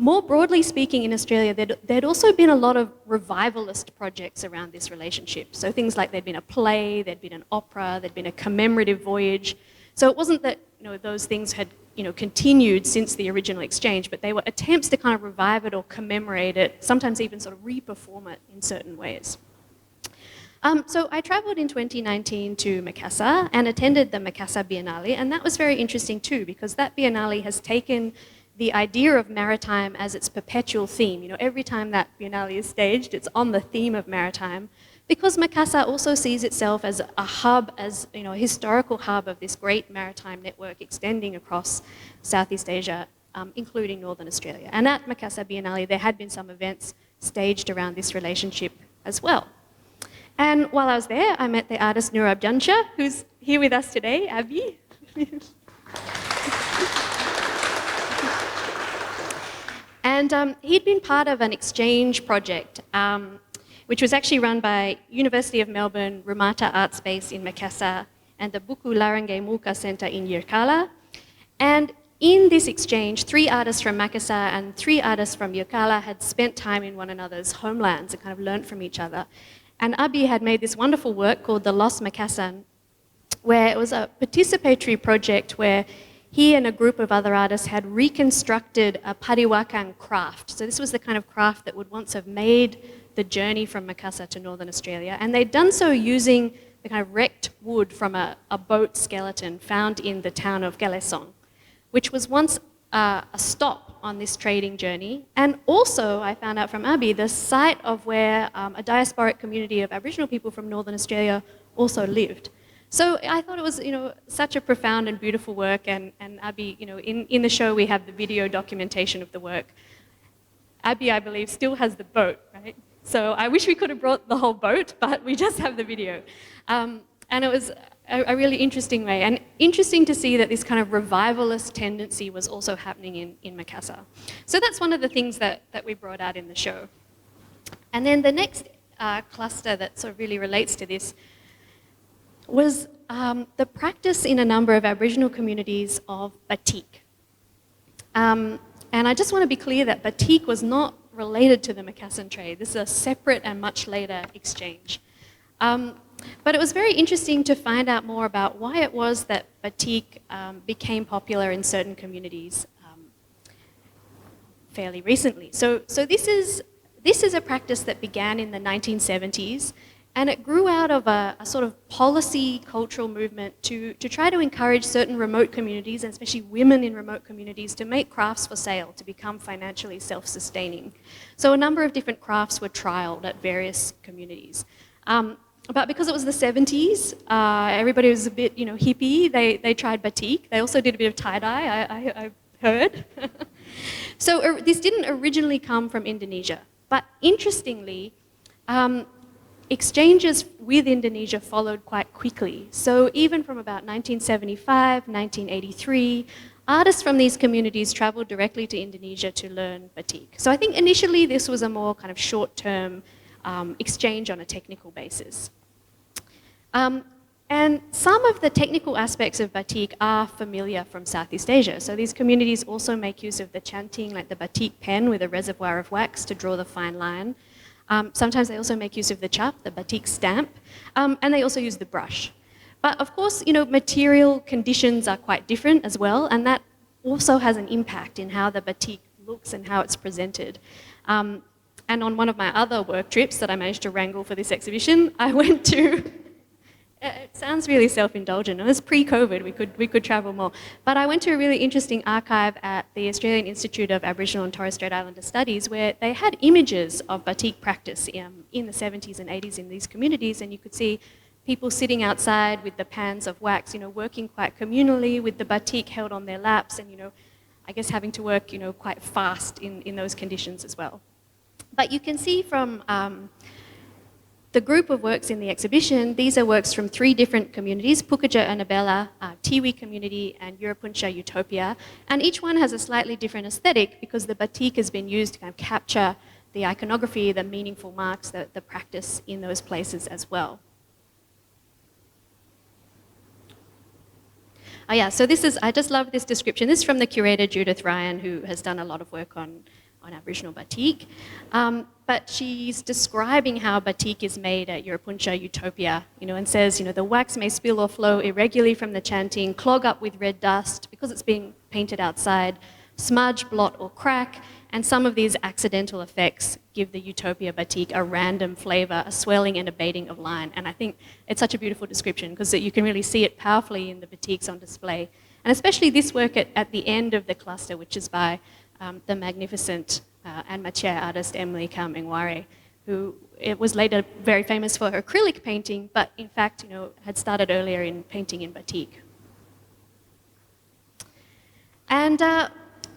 More broadly speaking, in Australia, there'd also been a lot of revivalist projects around this relationship. So things like there'd been a play, there'd been an opera, there'd been a commemorative voyage. So it wasn't that, you know, those things had, you know, continued since the original exchange, but they were attempts to kind of revive it or commemorate it, sometimes even sort of re-perform it in certain ways. So I travelled in 2019 to Makassar and attended the Makassar Biennale, and that was very interesting too, because that Biennale has taken the idea of maritime as its perpetual theme. You know, every time that Biennale is staged, it's on the theme of maritime, because Makassar also sees itself as a hub, as, you know, a historical hub of this great maritime network extending across Southeast Asia, including Northern Australia. And at Makassar Biennale, there had been some events staged around this relationship as well. And while I was there, I met the artist Nurab Jansha, who's here with us today, Abby. And he'd been part of an exchange project which was actually run by University of Melbourne Rumata Art Space in Makassar and the Buku Larange Mulka Centre in Yirkala. And in this exchange, 3 artists from Makassar and 3 artists from Yirkala had spent time in one another's homelands and kind of learnt from each other. And Abi had made this wonderful work called The Lost Makassan, where it was a participatory project where he and a group of other artists had reconstructed a pariwakan craft. So this was the kind of craft that would once have made the journey from Makassar to Northern Australia. And they'd done so using the kind of wrecked wood from a boat skeleton found in the town of Galesong, which was once a stop on this trading journey. And also, I found out from Abi, the site of where a diasporic community of Aboriginal people from Northern Australia also lived. So I thought it was, such a profound and beautiful work, and Abi, in the show we have the video documentation of the work. Abi, I believe, still has the boat, right? So I wish we could have brought the whole boat, but we just have the video. And it was a really interesting way, and interesting to see that this kind of revivalist tendency was also happening in Makassar. So that's one of the things that we brought out in the show. And then the next cluster that sort of really relates to this was the practice in a number of Aboriginal communities of batik. And I just want to be clear that batik was not related to the Makassan trade. This is a separate and much later exchange. But it was very interesting to find out more about why it was that batik became popular in certain communities fairly recently. So this is a practice that began in the 1970s, and it grew out of a sort of policy cultural movement to try to encourage certain remote communities, and especially women in remote communities, to make crafts for sale, to become financially self-sustaining. So a number of different crafts were trialled at various communities. But because it was the 70s, everybody was a bit, hippie. They tried batik. They also did a bit of tie-dye, I heard. So this didn't originally come from Indonesia. But interestingly, exchanges with Indonesia followed quite quickly. So even from about 1975, 1983, artists from these communities travelled directly to Indonesia to learn batik. So I think initially this was a more kind of short-term exchange on a technical basis. And some of the technical aspects of batik are familiar from Southeast Asia. So these communities also make use of the chanting, like the batik pen with a reservoir of wax to draw the fine line. Sometimes they also make use of the chap, the batik stamp, and they also use the brush. But of course, material conditions are quite different as well, and that also has an impact in how the batik looks and how it's presented. And on one of my other work trips that I managed to wrangle for this exhibition, I went to, it sounds really self-indulgent, it was pre-COVID, we could travel more, but I went to a really interesting archive at the Australian Institute of Aboriginal and Torres Strait Islander Studies, where they had images of batik practice in the 70s and 80s in these communities, and you could see people sitting outside with the pans of wax, working quite communally with the batik held on their laps, and I guess having to work quite fast in those conditions as well. But you can see from the group of works in the exhibition, these are works from 3 different communities, Pukaja Annabella, Tiwi community, and Yurapuncha Utopia. And each one has a slightly different aesthetic because the batik has been used to kind of capture the iconography, the meaningful marks, the practice in those places as well. Oh yeah, so I just love this description. This is from the curator Judith Ryan, who has done a lot of work on Aboriginal batik. But she's describing how batik is made at Yurapuncha Utopia, and says, the wax may spill or flow irregularly from the chanting, clog up with red dust because it's being painted outside, smudge, blot or crack, and some of these accidental effects give the Utopia batik a random flavour, a swelling and abating of line. And I think it's such a beautiful description because you can really see it powerfully in the batiks on display. And especially this work at the end of the cluster, which is by the magnificent and Matia artist Emily Kamengware, who was later very famous for her acrylic painting, but in fact, had started earlier in painting in batik. And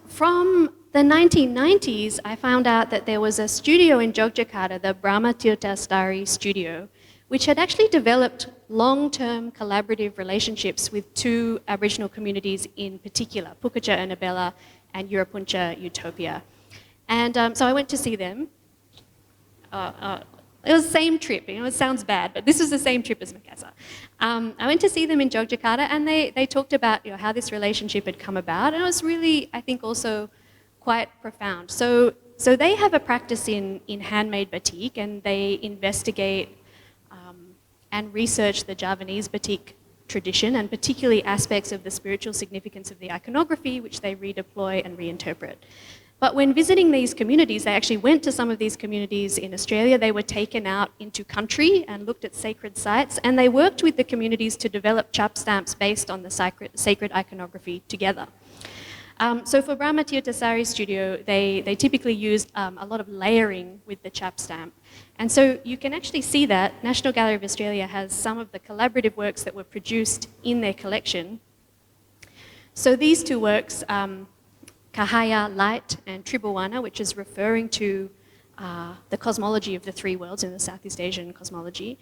from the 1990s, I found out that there was a studio in Yogyakarta, the Brahma Tirta Stari Studio, which had actually developed long-term collaborative relationships with 2 Aboriginal communities in particular, Pukaja Annabella and Yurapuncha Utopia. And so I went to see them. It was the same trip. You know, it sounds bad, but this was the same trip as Makassar. I went to see them in Yogyakarta, and they talked about, you know, how this relationship had come about, and it was really, I think, also quite profound. So they have a practice in handmade batik, and they investigate and research the Javanese batik tradition, and particularly aspects of the spiritual significance of the iconography, which they redeploy and reinterpret. But when visiting these communities, they actually went to some of these communities in Australia. They were taken out into country and looked at sacred sites, and they worked with the communities to develop chap stamps based on the sacred iconography together. So for Brahma Tirthasari Studio, they typically use a lot of layering with the chap stamp. And so you can actually see that National Gallery of Australia has some of the collaborative works that were produced in their collection. So these two works, Kahaya Light and Tribuwana, which is referring to the cosmology of the three worlds in the Southeast Asian cosmology.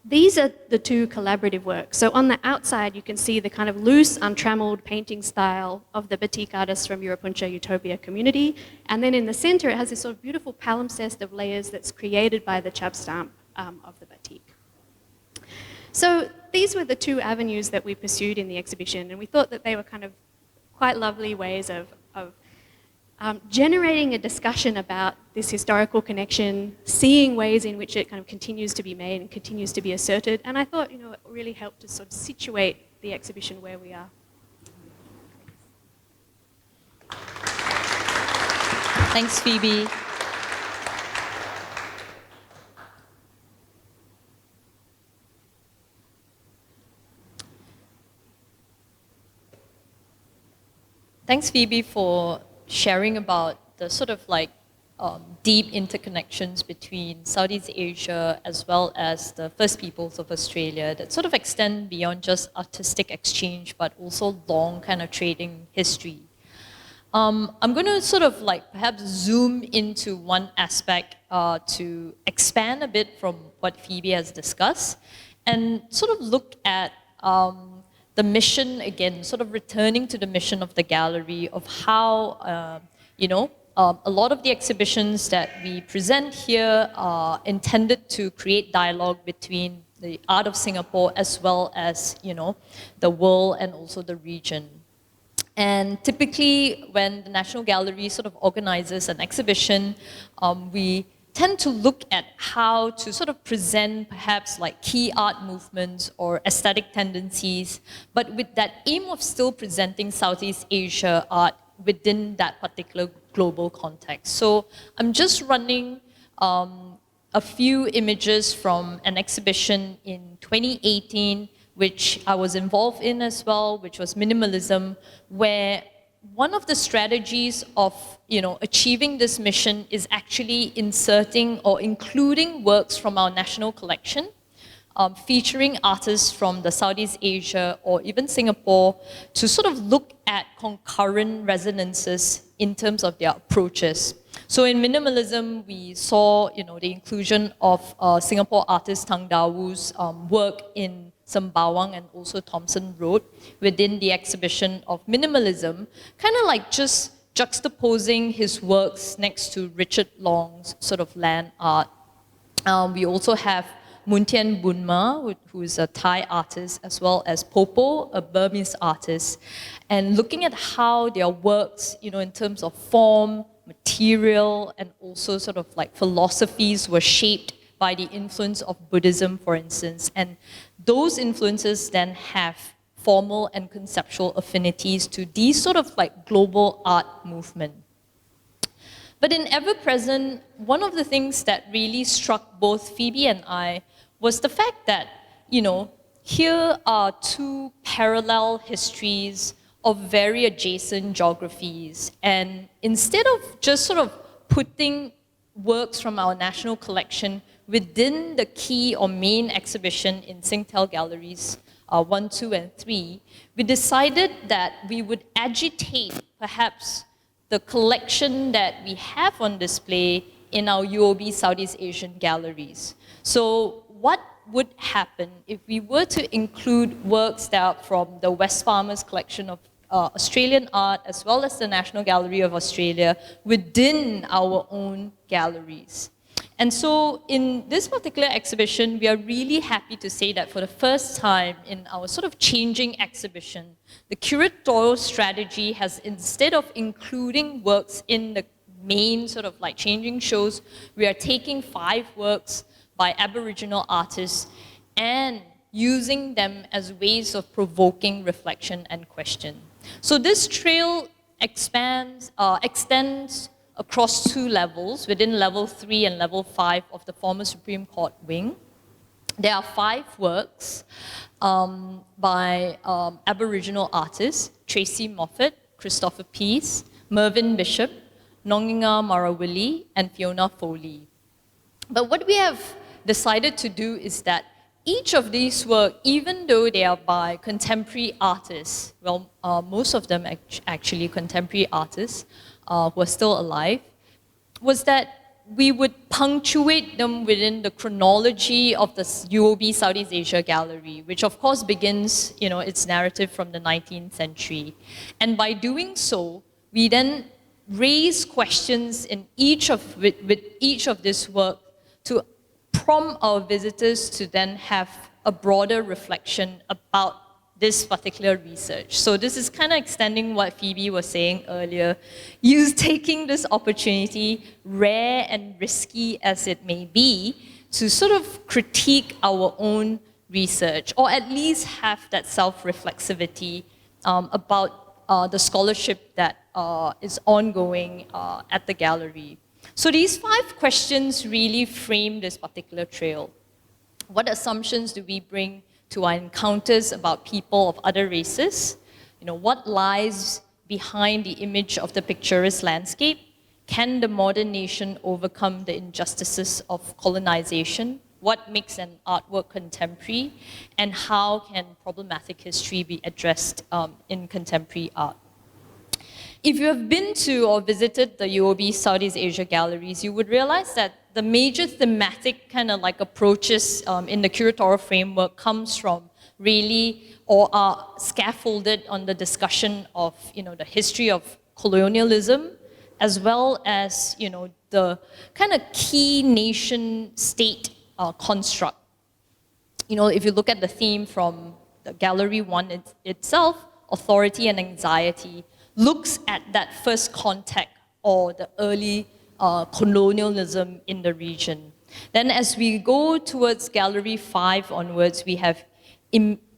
These are the two collaborative works. So on the outside, you can see the kind of loose, untrammeled painting style of the batik artists from Europuncha Utopia community. And then in the center, it has this sort of beautiful palimpsest of layers that's created by the chap stamp of the batik. So these were the two avenues that we pursued in the exhibition, and we thought that they were kind of quite lovely ways of generating a discussion about this historical connection, seeing ways in which it kind of continues to be made and continues to be asserted, and I thought, you know, it really helped to sort of situate the exhibition where we are. Thanks, Phoebe. Thanks, Phoebe, for sharing about the sort of like deep interconnections between Southeast Asia as well as the First Peoples of Australia that sort of extend beyond just artistic exchange, but also long kind of trading history. I'm going to sort of like perhaps zoom into one aspect to expand a bit from what Phoebe has discussed and sort of look at the mission again, sort of returning to the mission of the gallery of how, a lot of the exhibitions that we present here are intended to create dialogue between the art of Singapore as well as, the world and also the region. And typically when the National Gallery sort of organizes an exhibition, we tend to look at how to sort of present perhaps like key art movements or aesthetic tendencies, but with that aim of still presenting Southeast Asia art within that particular global context. So I'm just running a few images from an exhibition in 2018, which I was involved in as well, which was minimalism, where one of the strategies of achieving this mission is actually inserting or including works from our national collection, featuring artists from the Southeast Asia or even Singapore to sort of look at concurrent resonances in terms of their approaches. So in minimalism, we saw the inclusion of Singapore artist Tang Dawu's work in Sembawang and also Thomson Road within the exhibition of minimalism, kind of like just juxtaposing his works next to Richard Long's sort of land art. We also have Muntian Bunma, who is a Thai artist, as well as Popo, a Burmese artist, and looking at how their works, in terms of form, material, and also sort of like philosophies were shaped by the influence of Buddhism, for instance. And those influences then have formal and conceptual affinities to these sort of like global art movement. But in Ever Present, one of the things that really struck both Phoebe and I was the fact that, here are two parallel histories of very adjacent geographies. And instead of just sort of putting works from our national collection within the key or main exhibition in Singtel Galleries 1, 2, and 3, we decided that we would agitate perhaps the collection that we have on display in our UOB Southeast Asian galleries. So what would happen if we were to include works that are from the Wesfarmers collection of Australian art as well as the National Gallery of Australia within our own galleries? And so in this particular exhibition, we are really happy to say that for the first time in our sort of changing exhibition, the curatorial strategy has, instead of including works in the main sort of like changing shows, we are taking 5 works by Aboriginal artists and using them as ways of provoking reflection and question. So this trail extends across 2 levels, within level 3 and level 5 of the former Supreme Court wing. There are 5 works by Aboriginal artists, Tracy Moffat, Christopher Peace, Mervyn Bishop, Nonginga Marawili, and Fiona Foley. But what we have decided to do is that each of these works, even though they are by contemporary artists, well, most of them actually contemporary artists who are still alive, was that we would punctuate them within the chronology of the UOB Southeast Asia Gallery, which of course begins, its narrative from the 19th century. And by doing so, we then raise questions with each of this work to prompt our visitors to then have a broader reflection about this particular research. So this is kind of extending what Phoebe was saying earlier. Taking this opportunity, rare and risky as it may be, to sort of critique our own research, or at least have that self-reflexivity about the scholarship that is ongoing at the gallery. So these 5 questions really frame this particular trail. What assumptions do we bring to our encounters about people of other races? What lies behind the image of the picturesque landscape? Can the modern nation overcome the injustices of colonization? What makes an artwork contemporary? And how can problematic history be addressed in contemporary art? If you have been to or visited the UOB Southeast Asia galleries, you would realize that the major thematic kind of like approaches in the curatorial framework comes from really, or are scaffolded on the discussion of, the history of colonialism, as well as, the kind of key nation-state construct. If you look at the theme from the gallery 1 itself, authority and anxiety, looks at that first contact or the early colonialism in the region. Then as we go towards Gallery 5 onwards, we have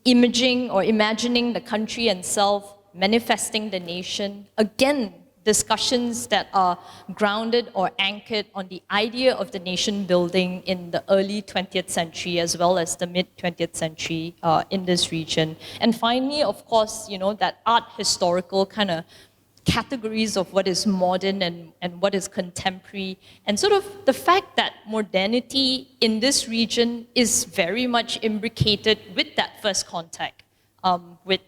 imaging or imagining the country and self, manifesting the nation. Again, discussions that are grounded or anchored on the idea of the nation building in the early 20th century as well as the mid-20th century in this region. And finally, of course, that art historical kind of categories of what is modern and what is contemporary, and sort of the fact that modernity in this region is very much imbricated with that first contact with,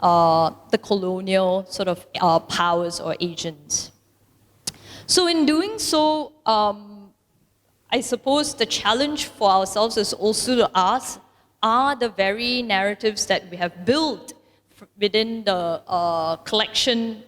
the colonial sort of powers or agents. So in doing so, I suppose the challenge for ourselves is also to ask, are the very narratives that we have built within the collection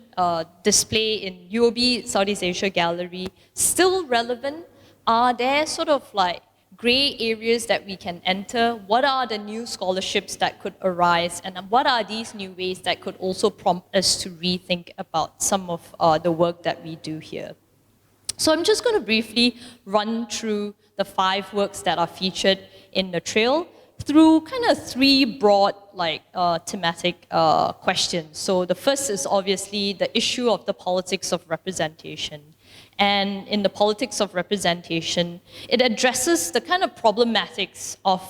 display in UOB Southeast Asia Gallery still relevant? Are there sort of like gray areas that we can enter? What are the new scholarships that could arise? And what are these new ways that could also prompt us to rethink about some of the work that we do here? So I'm just going to briefly run through the 5 works that are featured in the trail through kind of 3 broad thematic questions. So the first is obviously the issue of the politics of representation. And in the politics of representation, it addresses the kind of problematics of,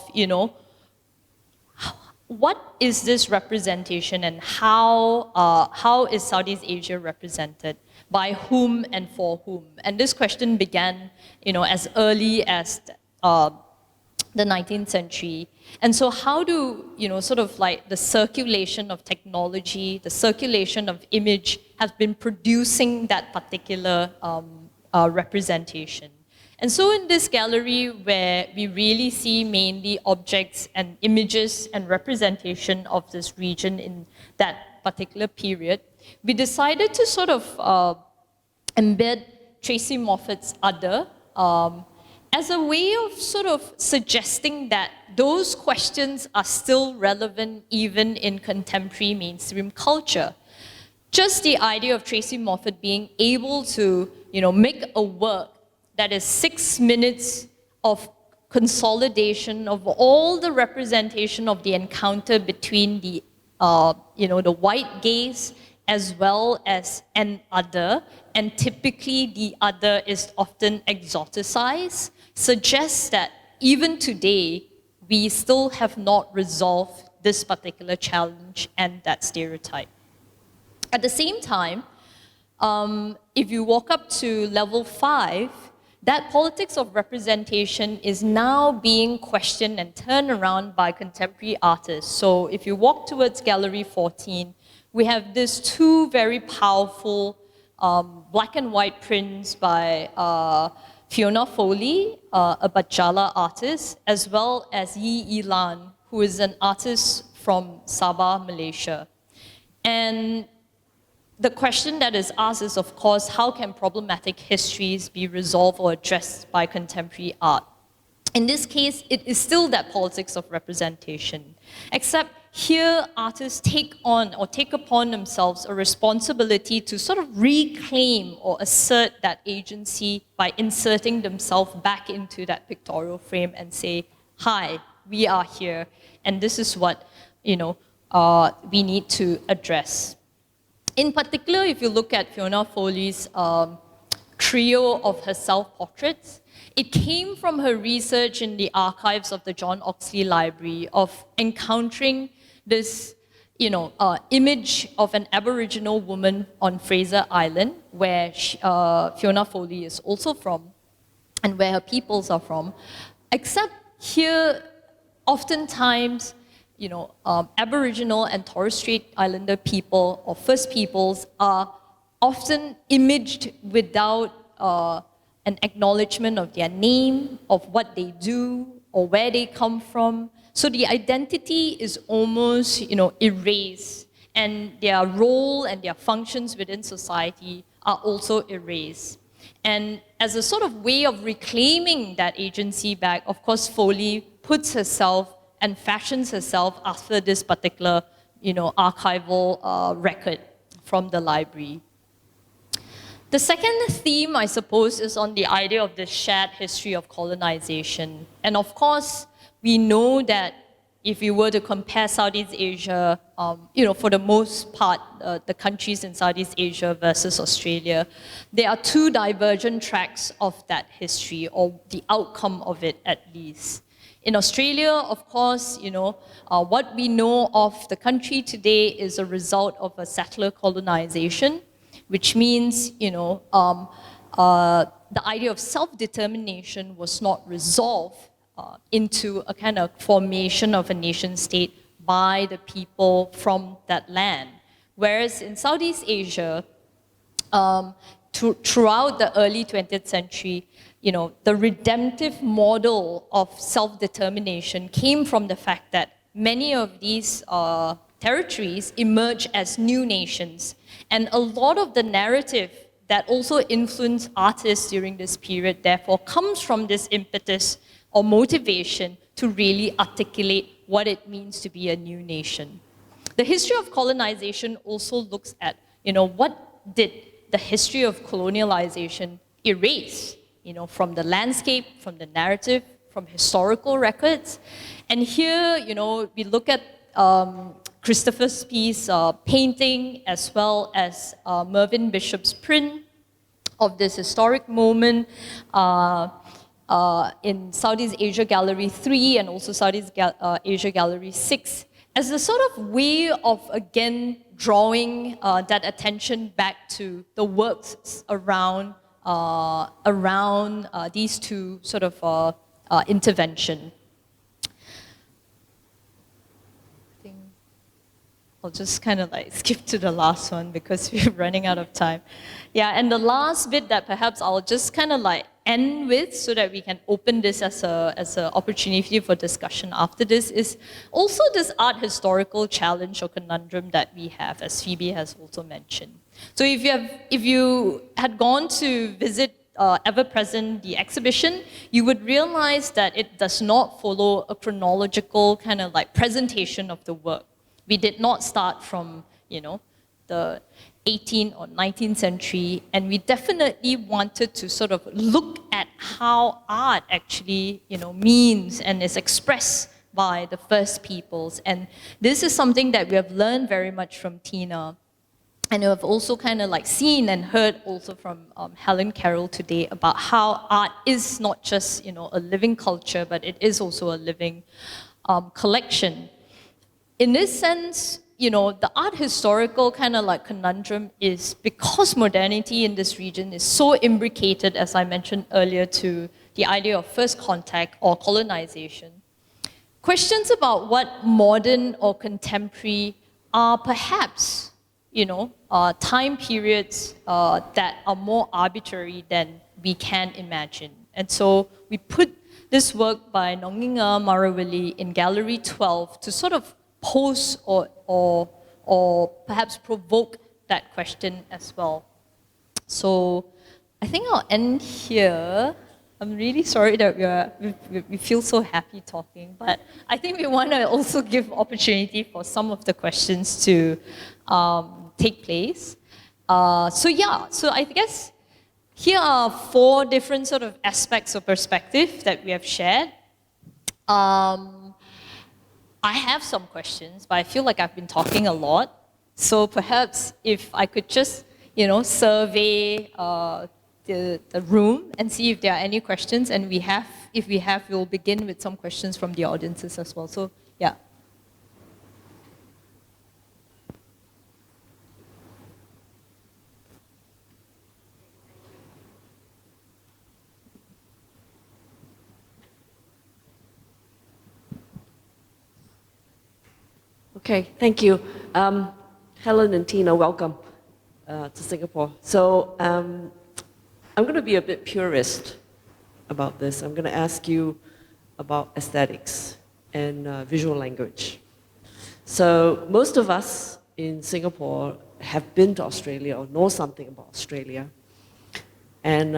what is this representation and how is Southeast Asia represented? By whom and for whom? And this question began, as early as the 19th century. And so how do, sort of like the circulation of technology, the circulation of image has been producing that particular representation? And so in this gallery where we really see mainly objects and images and representation of this region in that particular period, we decided to sort of embed Tracy Moffat's other as a way of sort of suggesting that those questions are still relevant even in contemporary mainstream culture. Just the idea of Tracy Moffat being able to, make a work that is 6 minutes of consolidation of all the representation of the encounter between the, the white gaze as well as an other, and typically the other is often exoticized, suggests that even today, we still have not resolved this particular challenge and that stereotype. At the same time, if you walk up to level 5, that politics of representation is now being questioned and turned around by contemporary artists. So if you walk towards Gallery 14, we have these 2 very powerful black and white prints by Fiona Foley, a Bajala artist, as well as Yi Ilan, who is an artist from Sabah, Malaysia. And the question that is asked is, of course, how can problematic histories be resolved or addressed by contemporary art? In this case, it is still that politics of representation, except here artists take upon themselves a responsibility to sort of reclaim or assert that agency by inserting themselves back into that pictorial frame and say, hi, we are here, and this is what we need to address. In particular, if you look at Fiona Foley's trio of her self-portraits, it came from her research in the archives of the John Oxley Library of encountering this image of an Aboriginal woman on Fraser Island, where Fiona Foley is also from, and where her peoples are from. Except here, oftentimes, Aboriginal and Torres Strait Islander people or First Peoples are often imaged without an acknowledgement of their name, of what they do, or where they come from. So the identity is almost, erased, and their role and their functions within society are also erased. And as a sort of way of reclaiming that agency back, of course, Foley puts herself and fashions herself after this particular, archival record from the library. The second theme, I suppose, is on the idea of the shared history of colonization. And of course, we know that if you were to compare Southeast Asia, for the most part, the countries in Southeast Asia versus Australia, there are 2 divergent tracks of that history, or the outcome of it at least. In Australia, of course, what we know of the country today is a result of a settler colonization, which means, the idea of self-determination was not resolved into a kind of formation of a nation state by the people from that land. Whereas in Southeast Asia, throughout the early 20th century, the redemptive model of self-determination came from the fact that many of these territories emerged as new nations. And a lot of the narrative that also influenced artists during this period, therefore, comes from this impetus or motivation to really articulate what it means to be a new nation. The history of colonization also looks at, what did the history of colonialization erase, from the landscape, from the narrative, from historical records. And here, we look at Christopher Spee's painting, as well as Mervyn Bishop's print of this historic moment in Southeast Asia Gallery 3 and also Southeast Asia Gallery 6, as a sort of way of, again, drawing that attention back to the works around these 2 sort of intervention. I'll just kind of skip to the last one because we're running out of time. Yeah, and the last bit that perhaps I'll just kind of end with so that we can open this as an opportunity for discussion after this is also this art historical challenge or conundrum that we have, as Phoebe has also mentioned. So if you had gone to visit ever present the exhibition, you would realize that it does not follow a chronological kind of like presentation of the work. We did not start from, the 18th or 19th century, and we definitely wanted to sort of look at how art actually, means and is expressed by the first peoples. And this is something that we have learned very much from Tina. And we have also kind of like seen and heard also from Helen Carroll today about how art is not just, a living culture, but it is also a living collection. In this sense, the art historical kind of like conundrum is because modernity in this region is so imbricated, as I mentioned earlier, to the idea of first contact or colonization. Questions about what modern or contemporary are perhaps, time periods that are more arbitrary than we can imagine. And so we put this work by Nonginga Marawili in Gallery 12 to sort of pose or perhaps provoke that question as well. So I think I'll end here. I'm really sorry that we feel so happy talking, but I think we want to also give opportunity for some of the questions to take place. So I guess here are 4 different sort of aspects of perspective that we have shared. I have some questions, but I feel like I've been talking a lot. So perhaps if I could just, survey the room and see if there are any questions, and if we have, we'll begin with some questions from the audiences as well. So, yeah. Okay, thank you. Helen and Tina, welcome to Singapore. So I'm going to be a bit purist about this. I'm going to ask you about aesthetics and visual language. So most of us in Singapore have been to Australia or know something about Australia. And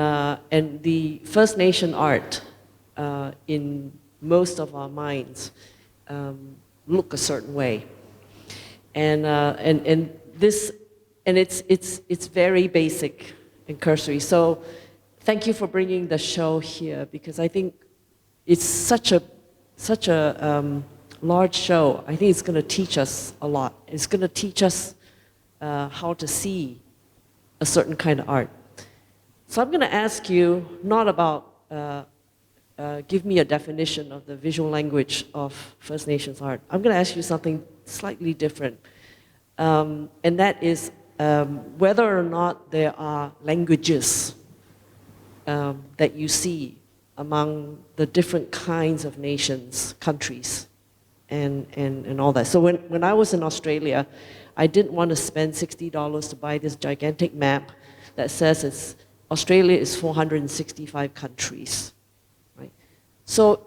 the First Nation art in most of our minds look a certain way. And it's very basic and cursory. So thank you for bringing the show here, because I think it's such a large show. I think it's going to teach us a lot. It's going to teach us how to see a certain kind of art. So I'm going to ask you not about give me a definition of the visual language of First Nations art. I'm going to ask you something slightly different. And that is whether or not there are languages that you see among the different kinds of nations, countries, and all that. So when I was in Australia, I didn't want to spend $60 to buy this gigantic map that says Australia is 465 countries. So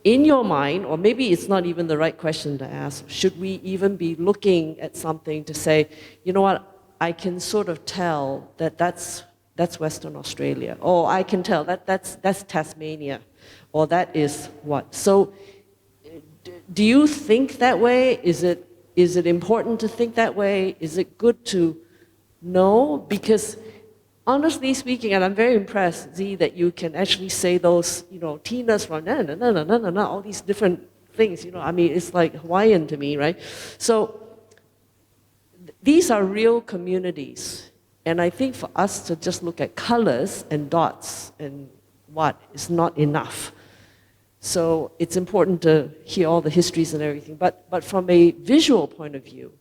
in your mind, or maybe it's not even the right question to ask, should we even be looking at something to say, you know what, I can sort of tell that that's Western Australia, or I can tell that's Tasmania, or that is what? So do you think that way? Is it important to think that way? Is it good to know? Because honestly speaking, and I'm very impressed, Z, that you can actually say those, Tina's from all these different things, I mean, it's like Hawaiian to me, right? So these are real communities. And I think for us to just look at colors and dots and what is not enough. So it's important to hear all the histories and everything. But from a visual point of view,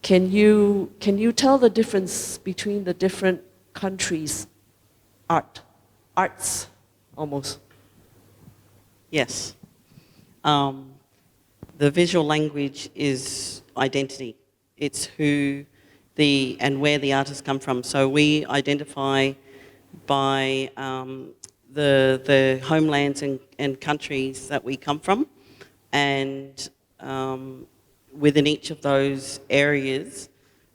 can you tell the difference between the different countries' arts, almost? Yes. The visual language is identity. It's who and where the artists come from. So we identify by the homelands and countries that we come from, and within each of those areas,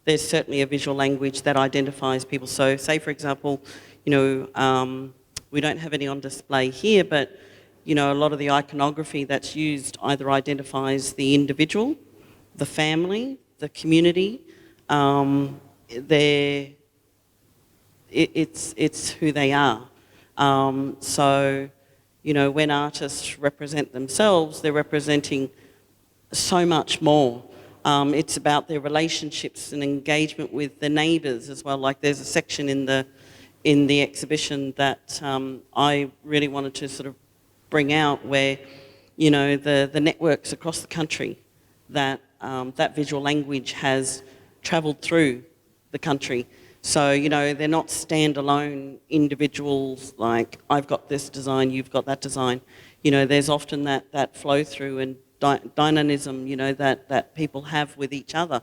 there's certainly a visual language that identifies people. So say, for example, we don't have any on display here, but a lot of the iconography that's used either identifies the individual, the family, the community. It's who they are. So, when artists represent themselves, they're representing so much more. It's about their relationships and engagement with the neighbours as well. Like there's a section in the exhibition that I really wanted to sort of bring out where, the networks across the country that that visual language has travelled through the country. So, they're not standalone individuals like, I've got this design, you've got that design. There's often that flow through and dynamism, that people have with each other,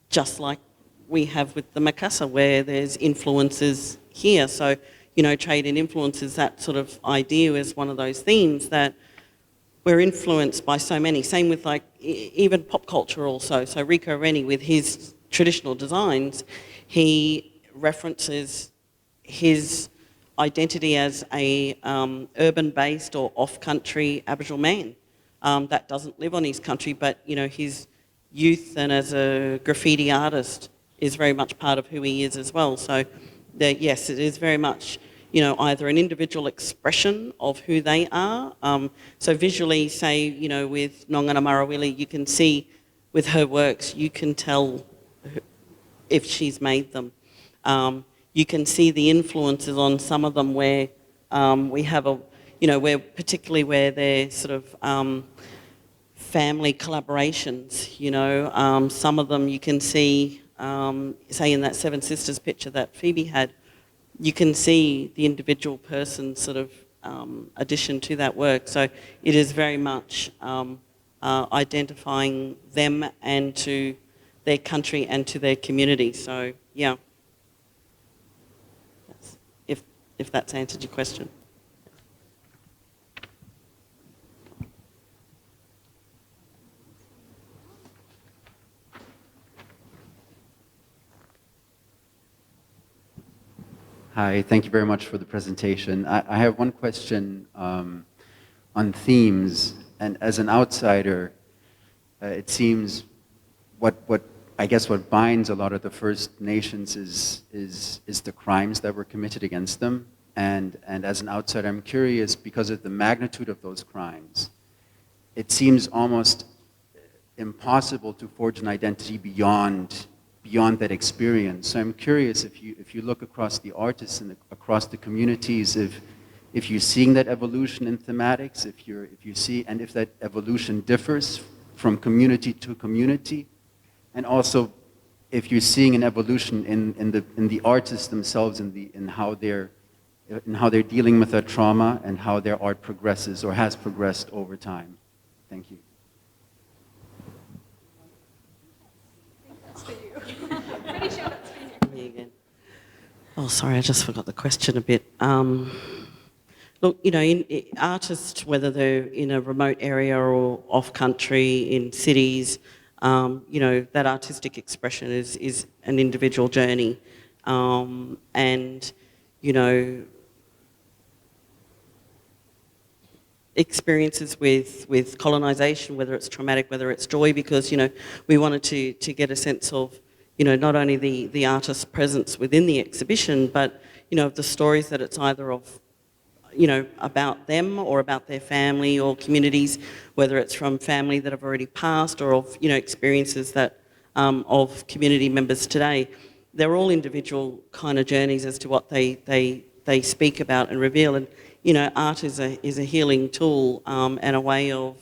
just like we have with the Makassar, where there's influences here. So, trade and influences, that sort of idea is one of those themes that we're influenced by so many. Same with like even pop culture also. So Rico Reni, with his traditional designs, he references his identity as a urban-based or off-country Aboriginal man that doesn't live on his country, but his youth and as a graffiti artist is very much part of who he is as well. So yes, it is very much either an individual expression of who they are. So visually, say with Nongana Marawili, you can see with her works, you can tell if she's made them. You can see the influences on some of them where we have where particularly where they're sort of family collaborations, some of them you can see, say in that Seven Sisters picture that Phoebe had, you can see the individual person's sort of addition to that work. So it is very much identifying them and to their country and to their community. So yeah, if that's answered your question. Hi, thank you very much for the presentation. I have one question on themes, and as an outsider, it seems what binds a lot of the First Nations is the crimes that were committed against them, and as an outsider, I'm curious because of the magnitude of those crimes. It seems almost impossible to forge an identity beyond that experience. So I'm curious if you look across the artists and across the communities, if you're seeing that evolution in thematics, if you see, and if that evolution differs from community to community, and also if you're seeing an evolution in the artists themselves, in how they're dealing with their trauma and how their art progresses or has progressed over time. Thank you. Oh, sorry, I just forgot the question a bit. Look, artists, whether they're in a remote area or off-country, in cities, that artistic expression is an individual journey. Experiences with colonisation, whether it's traumatic, whether it's joy, because, we wanted to get a sense of, not only the artist's presence within the exhibition, but, of the stories that it's either of, about them or about their family or communities, whether it's from family that have already passed or of, experiences that, of community members today. They're all individual kind of journeys as to what they speak about and reveal. And, art is a healing tool and a way of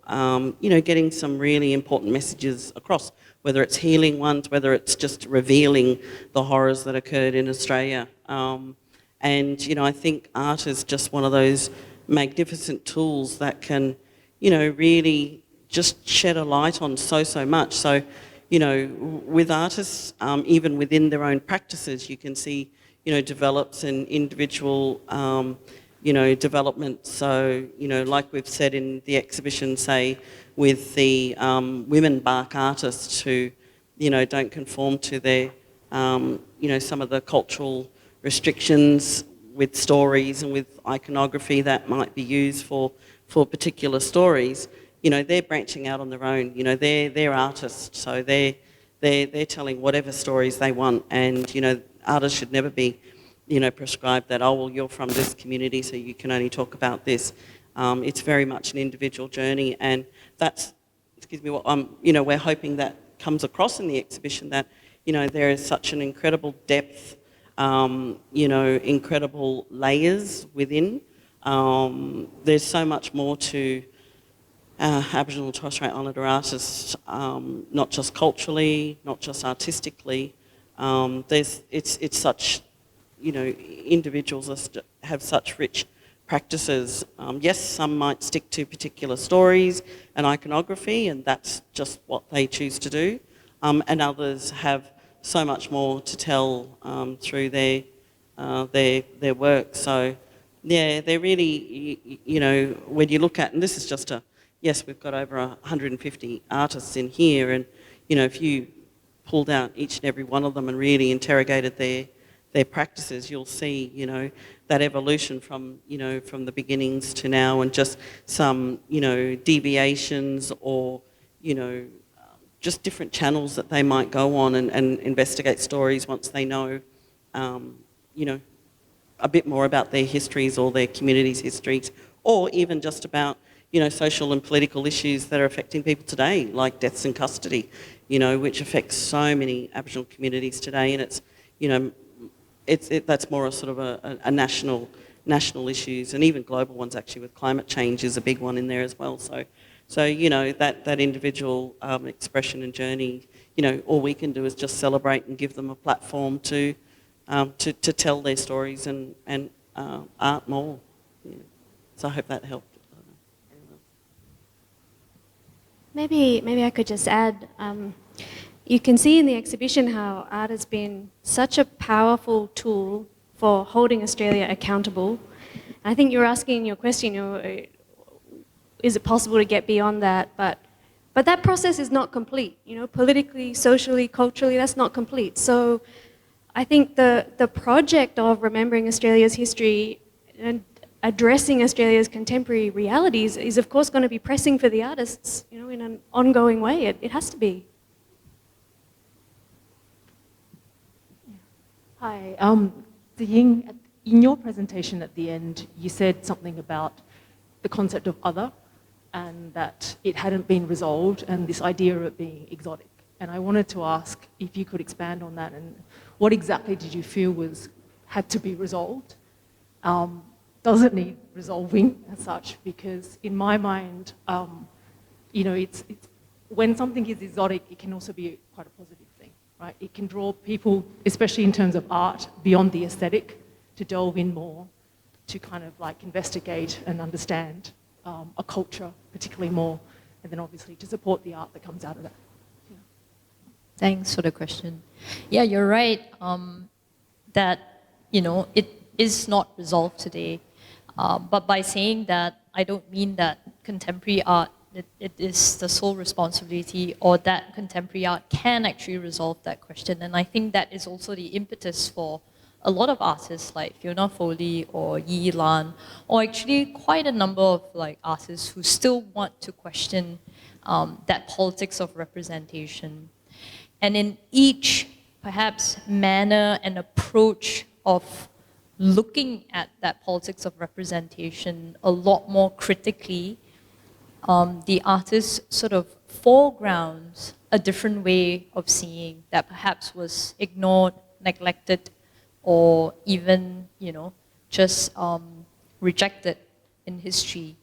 getting some really important messages across, whether it's healing ones, whether it's just revealing the horrors that occurred in Australia. I think art is just one of those magnificent tools that can, really just shed a light on so much. So, with artists, even within their own practices, you can see, develops an individual, development. So, like we've said in the exhibition, say, with the women bark artists who, don't conform to their, some of the cultural restrictions with stories and with iconography that might be used for particular stories, you know, they're branching out on their own. You know, they're artists, so they're telling whatever stories they want, and, you know, artists should never be, you know, prescribed that, oh, well, you're from this community, so you can only talk about this. It's very much an individual journey, and that's, excuse me, what you know, we're hoping that comes across in the exhibition, that, you know, there is such an incredible depth, you know, incredible layers within. There's so much more to Aboriginal and Torres Strait Islander artists, not just culturally, not just artistically. It's such, you know, individuals have such rich practices. Yes, some might stick to particular stories and iconography, and that's just what they choose to do. And others have so much more to tell through their work. So, yeah, they're really, you know, when you look at, and this is just yes, we've got over 150 artists in here, and, you know, if you pulled out each and every one of them and really interrogated their practices, you'll see, you know, that evolution from, you know, from the beginnings to now, and just some, you know, deviations or, you know, just different channels that they might go on and investigate stories once they know, you know, a bit more about their histories or their community's histories, or even just about, you know, social and political issues that are affecting people today, like deaths in custody, you know, which affects so many Aboriginal communities today, and it's, you know, that's more a sort of a national issues, and even global ones actually, with climate change is a big one in there as well. So you know, that individual expression and journey, you know, all we can do is just celebrate and give them a platform to tell their stories and art more. Yeah. So I hope that helped. Maybe I could just add, you can see in the exhibition how art has been such a powerful tool for holding Australia accountable. I think you're asking in your question, you know, is it possible to get beyond that? But that process is not complete. You know, politically, socially, culturally, that's not complete. So I think the project of remembering Australia's history and addressing Australia's contemporary realities is of course going to be pressing for the artists, you know, in an ongoing way. It has to be. Hi, Ying, in your presentation at the end, you said something about the concept of other, and that it hadn't been resolved, and this idea of it being exotic. And I wanted to ask if you could expand on that, and what exactly did you feel had to be resolved? Does it need resolving as such? Because in my mind, you know, it's when something is exotic, it can also be quite a positive thing, right? It can draw people, especially in terms of art, beyond the aesthetic, to delve in more, to kind of like investigate and understand a culture particularly more, and then obviously to support the art that comes out of that. Yeah. Thanks for the question. Yeah, you're right that, you know, it is not resolved today. But by saying that, I don't mean that contemporary art, it is the sole responsibility, or that contemporary art can actually resolve that question. And I think that is also the impetus for a lot of artists like Fiona Foley or Ying, or actually quite a number of like artists who still want to question that politics of representation. And in each, perhaps, manner and approach of looking at that politics of representation a lot more critically, the artist sort of foregrounds a different way of seeing that perhaps was ignored, neglected, or even, you know, just rejected in history.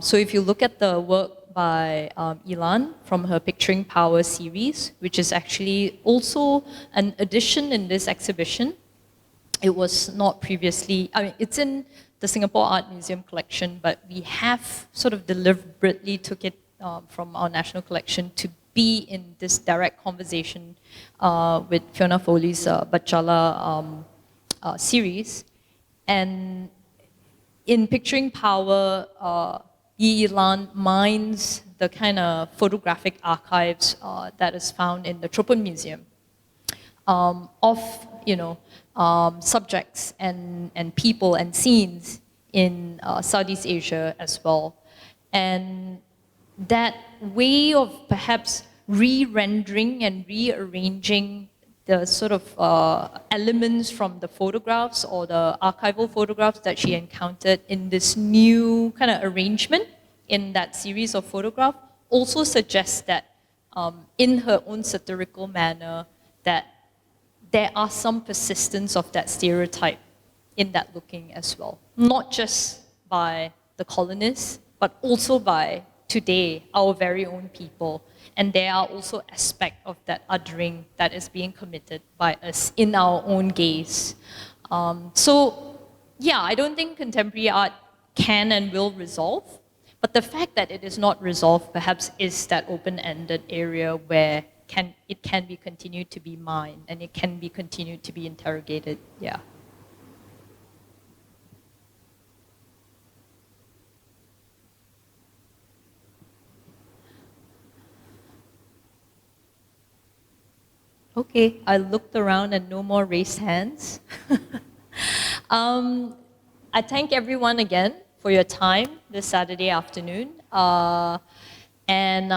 So if you look at the work by Ilan from her Picturing Power series, which is actually also an addition in this exhibition. It was not previously, I mean, it's in the Singapore Art Museum collection, but we have sort of deliberately took it from our national collection to be in this direct conversation with Fiona Foley's Bachala series. And in Picturing Power, Ilan mines the kind of photographic archives that is found in the Tropen Museum. of subjects and people and scenes in Southeast Asia as well. And that way of perhaps re-rendering and rearranging the sort of elements from the photographs or the archival photographs that she encountered in this new kind of arrangement in that series of photographs also suggests that in her own satirical manner that there are some persistence of that stereotype in that looking as well. Not just by the colonists, but also by today, our very own people. And there are also aspects of that othering that is being committed by us in our own gaze. So, yeah, I don't think contemporary art can and will resolve, but the fact that it is not resolved perhaps is that open-ended area where it can be continued to be mined and it can be continued to be interrogated, yeah. Okay, I looked around and no more raised hands. I thank everyone again for your time this Saturday afternoon. And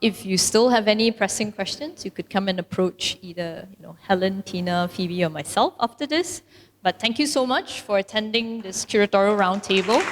if you still have any pressing questions, you could come and approach either Helen, Tina, Phoebe, or myself after this. But thank you so much for attending this curatorial roundtable.